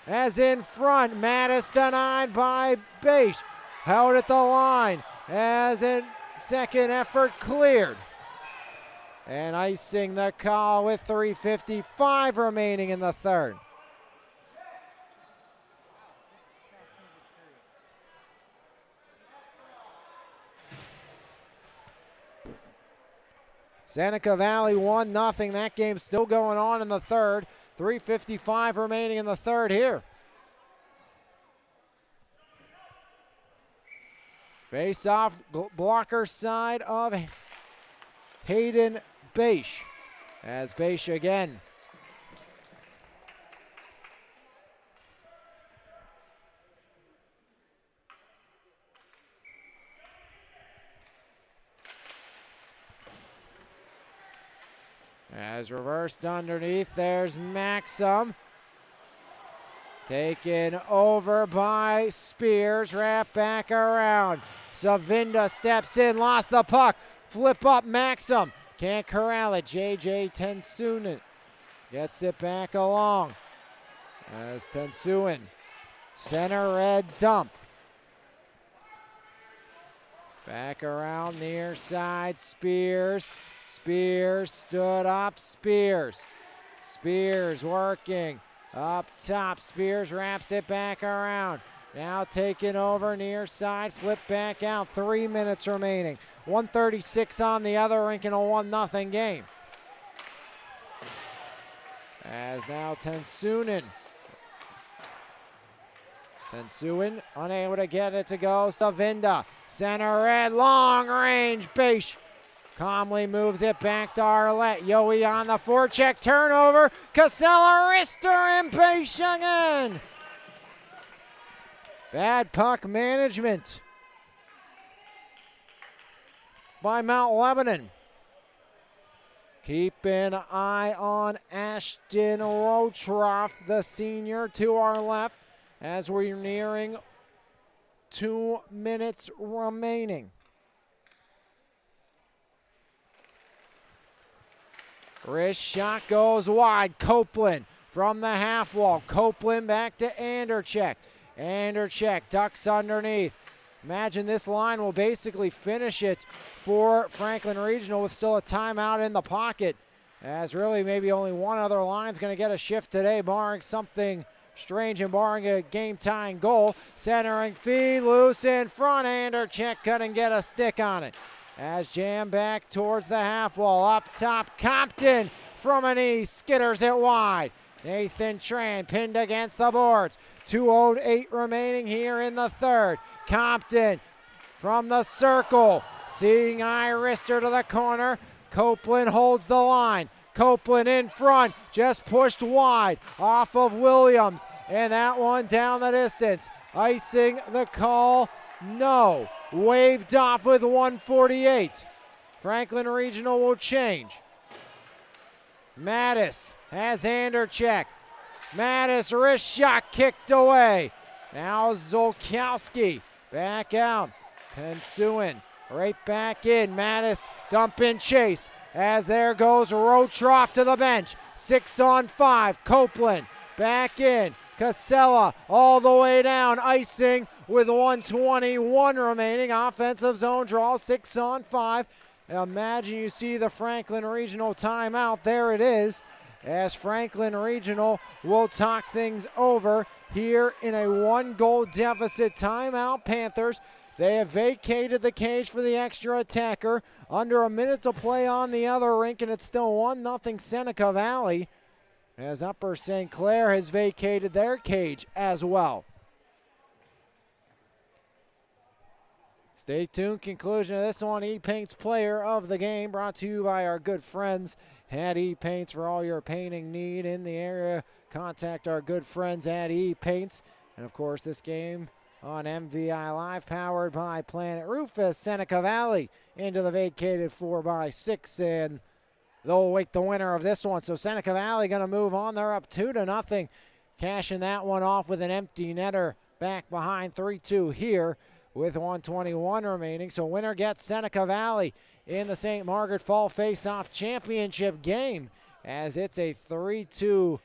As in front, Mattis denied by Beisch. Held at the line as in second effort cleared. And icing the call with 3:55 remaining in the third. Seneca Valley 1-0. That game's still going on in the third. 3:55 remaining in the third here. Face off blocker side of Hayden Beisch. As Beisch again. As reversed underneath, there's Maxim. Taken over by Spears, wrap back around. Savinda steps in, lost the puck. Flip up Maxim, can't corral it. JJ Tensunen gets it back along. As Tensunen Center red dump. Back around near side, Spears. Spears stood up, Spears. Spears working up top. Spears wraps it back around. Now taking over near side, flip back out. 3 minutes remaining. 1:36 on the other rink in a 1-0 game. As now Tensuinen unable to get it to go. Savinda, center red, long range. Beish calmly moves it back to Arlette. Yowie on the forecheck, turnover. Casella, Rister, and Beish again. Bad puck management by Mount Lebanon. Keep an eye on Ashton Rotroff, the senior, to our left, as we're nearing 2 minutes remaining. Wrist shot goes wide. Copeland from the half wall. Copeland back to Anderchek. Anderchek ducks underneath. Imagine this line will basically finish it for Franklin Regional with still a timeout in the pocket. As really maybe only one other line's going to get a shift today, barring something strange and barring a game-tying goal. Centering feed, loose in front. Anderchek couldn't get a stick on it. As jam back towards the half wall. Up top, Compton from an east, skitters it wide. Nathan Tran pinned against the boards. 2:08 remaining here in the third. Compton from the circle. Seeing Irister to the corner. Copeland holds the line. Copeland in front, just pushed wide off of Williams. And that one down the distance. Icing the call, no. Waved off with 1:48. Franklin Regional will change. Mattis has Anderchek. Mattis, wrist shot kicked away. Now Zolkowski back out. Tensuinen right back in. Mattis dump in chase. As there goes Rotroff to the bench. 6-on-5. Copeland back in. Casella all the way down. Icing with 1:21 remaining. Offensive zone draw. 6-on-5. Imagine you see the Franklin Regional timeout. There it is. As Franklin Regional will talk things over here in a 1-goal deficit. Timeout, Panthers. They have vacated the cage for the extra attacker. Under a minute to play on the other rink, and it's still 1-0 Seneca Valley, as Upper St. Clair has vacated their cage as well. Stay tuned. Conclusion of this one. E-Paint's Player of the Game, brought to you by our good friends at E-Paints. For all your painting need in the area, contact our good friends at E-Paints. And of course, this game on MVI Live, powered by Planet Rufus. Seneca Valley into the vacated 4x6, and they'll await the winner of this one. So Seneca Valley going to move on. They're up 2-0. Cashing that one off with an empty netter back behind. 3-2 here with 1:21 remaining. So winner gets Seneca Valley in the St. Margaret Fall Face-Off Championship game, as it's a 3-2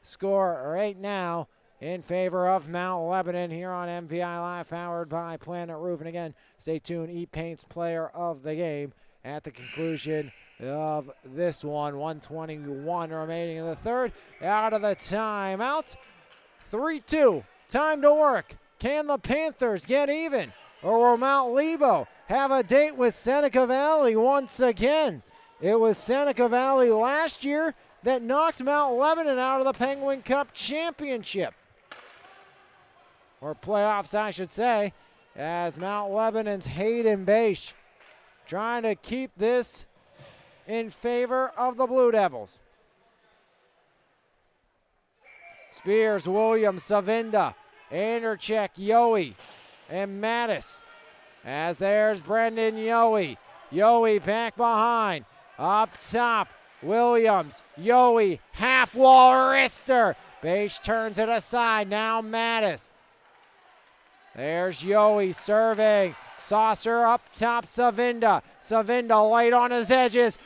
score right now in favor of Mount Lebanon here on MVI Live, powered by Planet Roof. And again, stay tuned. E-Paint's Player of the Game at the conclusion of this one. 1:21 remaining in the third. Out of the timeout. 3-2. Time to work. Can the Panthers get even, or will Mount Lebo have a date with Seneca Valley once again? It was Seneca Valley last year that knocked Mount Lebanon out of the Penguin Cup Championship, or playoffs, I should say, as Mount Lebanon's Hayden Beish trying to keep this in favor of the Blue Devils. Spears, Williams, Savinda, Anderchek, Yowie, and Mattis. As there's Brendan Yowie. Yowie back behind. Up top, Williams, Yowie, half wall, Rister. Beish turns it aside, now Mattis. There's Yowie serving. Saucer up top, Savinda. Savinda light on his edges.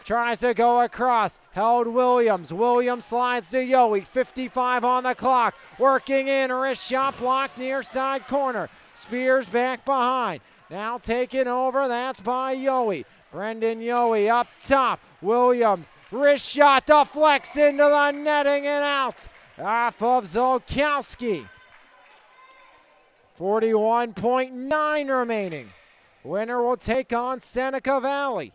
tries to go across, held Williams. Williams slides to Yowie, 55 on the clock, working in, wrist shot blocked near side corner. Spears back behind, now taken over, that's by Yowie. Brendan Yowie up top, Williams, wrist shot deflects into the netting and out off of Zolkowski. 41.9 remaining. Winner will take on Seneca Valley.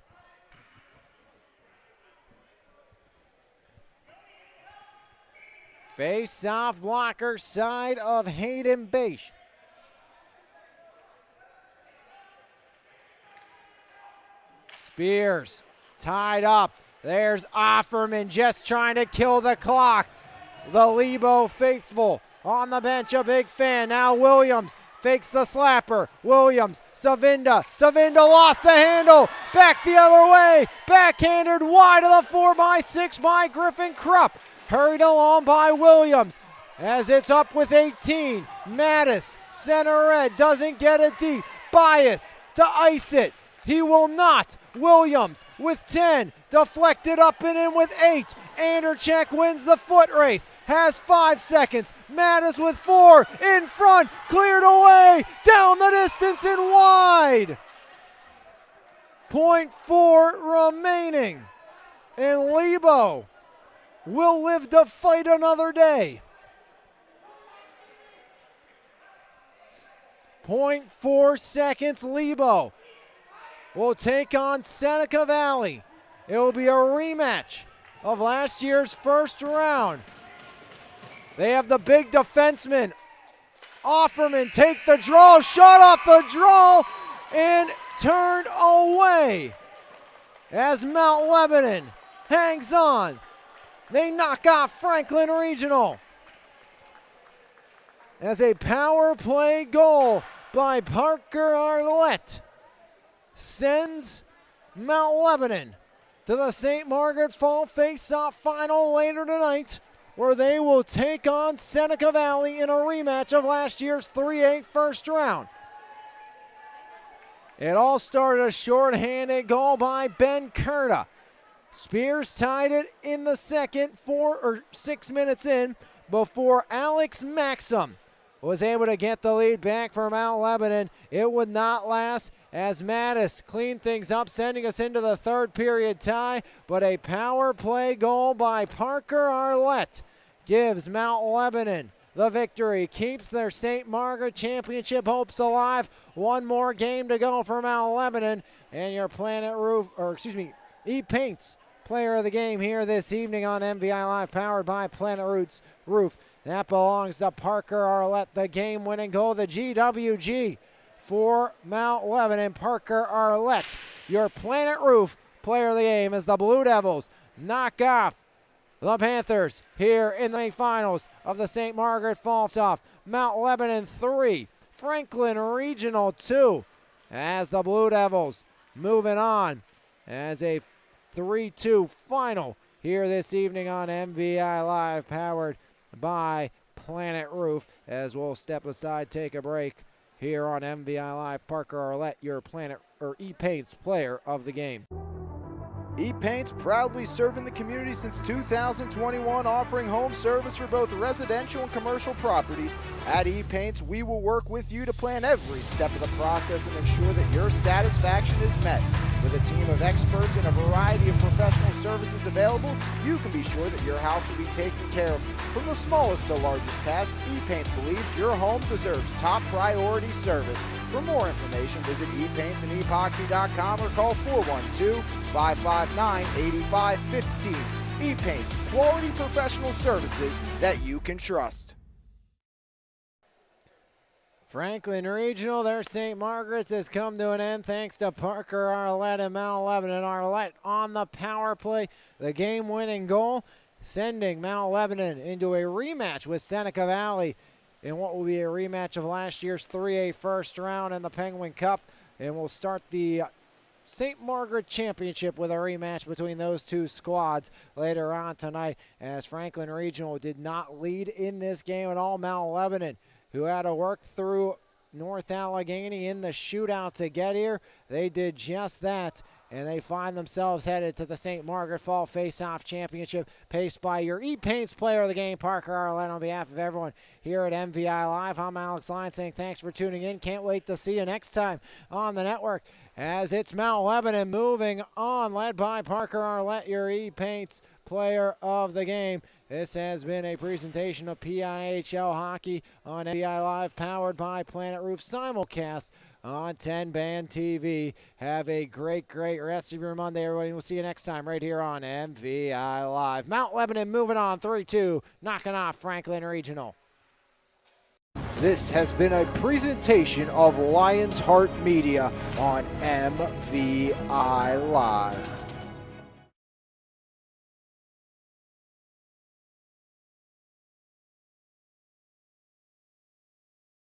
Face-off blocker side of Hayden Bache. Spears tied up. There's Offerman just trying to kill the clock. The Lebo faithful on the bench, a big fan. Now Williams fakes the slapper. Williams, Savinda. Savinda lost the handle. Back the other way. Backhanded wide of the 4x6 by Griffin Krupp. Hurried along by Williams as it's up with 18. Mattis, center red, doesn't get it deep. Bias to ice it. He will not. Williams with 10. Deflected up and in with 8. Anderchek wins the foot race. Has 5 seconds. Mattis with 4. In front. Cleared away. Down the distance and wide. 0.4 remaining. And Lebo will live to fight another day. 0.4 seconds. Lebo will take on Seneca Valley. It will be a rematch of last year's first round. They have the big defenseman. Offerman take the draw, shot off the draw, and turned away as Mount Lebanon hangs on. They knock off Franklin Regional as a power play goal by Parker Arlette sends Mount Lebanon to the St. Margaret Fall Face-Off Final later tonight, where they will take on Seneca Valley in a rematch of last year's 3-8 first round. It all started a shorthanded goal by Ben Curta. Spears tied it in the second, 4 or 6 minutes in, before Alex Maxim was able to get the lead back for Mount Lebanon. It would not last as Mattis cleaned things up, sending us into the third period tie, but a power play goal by Parker Arlette gives Mount Lebanon the victory, keeps their St. Margaret championship hopes alive. One more game to go for Mount Lebanon, and your E-Paints player of the game here this evening on MVI Live, powered by Planet Roots Roof. That belongs to Parker Arlette, the game-winning goal, the GWG for Mount Lebanon. Parker Arlette, your Planet Roof player of the game, as the Blue Devils knock off the Panthers here in the finals of the St. Margaret Falls-Off. Mount Lebanon 3, Franklin Regional 2, as the Blue Devils moving on as a 3-2 final here this evening on MVI Live, powered by Planet Roof, as we'll step aside, take a break here on MVI Live. Parker Arlette, your E-Paints player of the game. E-Paints proudly serving the community since 2021, offering home service for both residential and commercial properties. At E-Paints, we will work with you to plan every step of the process and ensure that your satisfaction is met. With a team of experts and a variety of professional services available, you can be sure that your house will be taken care of. From the smallest to largest task, E-Paints believes your home deserves top priority service. For more information, visit epaintsandepoxy.com or call 412-559-8515. E-Paints, quality professional services that you can trust. Franklin Regional, their St. Margaret's has come to an end thanks to Parker Arlette and Mount Lebanon. Arlette on the power play, the game-winning goal, sending Mount Lebanon into a rematch with Seneca Valley in what will be a rematch of last year's 3-8 first round in the Penguin Cup. And we'll start the St. Margaret Championship with a rematch between those two squads later on tonight, as Franklin Regional did not lead in this game at all. Mount Lebanon, who had to work through North Allegheny in the shootout to get here, they did just that and they find themselves headed to the St. Margaret Fall Face-Off Championship, paced by your E-Paints player of the game, Parker Arlett. On behalf of everyone here at MVI Live, I'm Alex Lyon saying thanks for tuning in. Can't wait to see you next time on the network as it's Mount Lebanon moving on, led by Parker Arlett, your E-Paints player of the game. This has been a presentation of PIHL Hockey on MVI Live, powered by Planet Roof, simulcast on 10 Band TV. Have a great rest of your Monday, everybody. We'll see you next time right here on MVI Live. Mount Lebanon moving on 3-2, knocking off Franklin Regional. This has been a presentation of Lions Heart Media on MVI Live.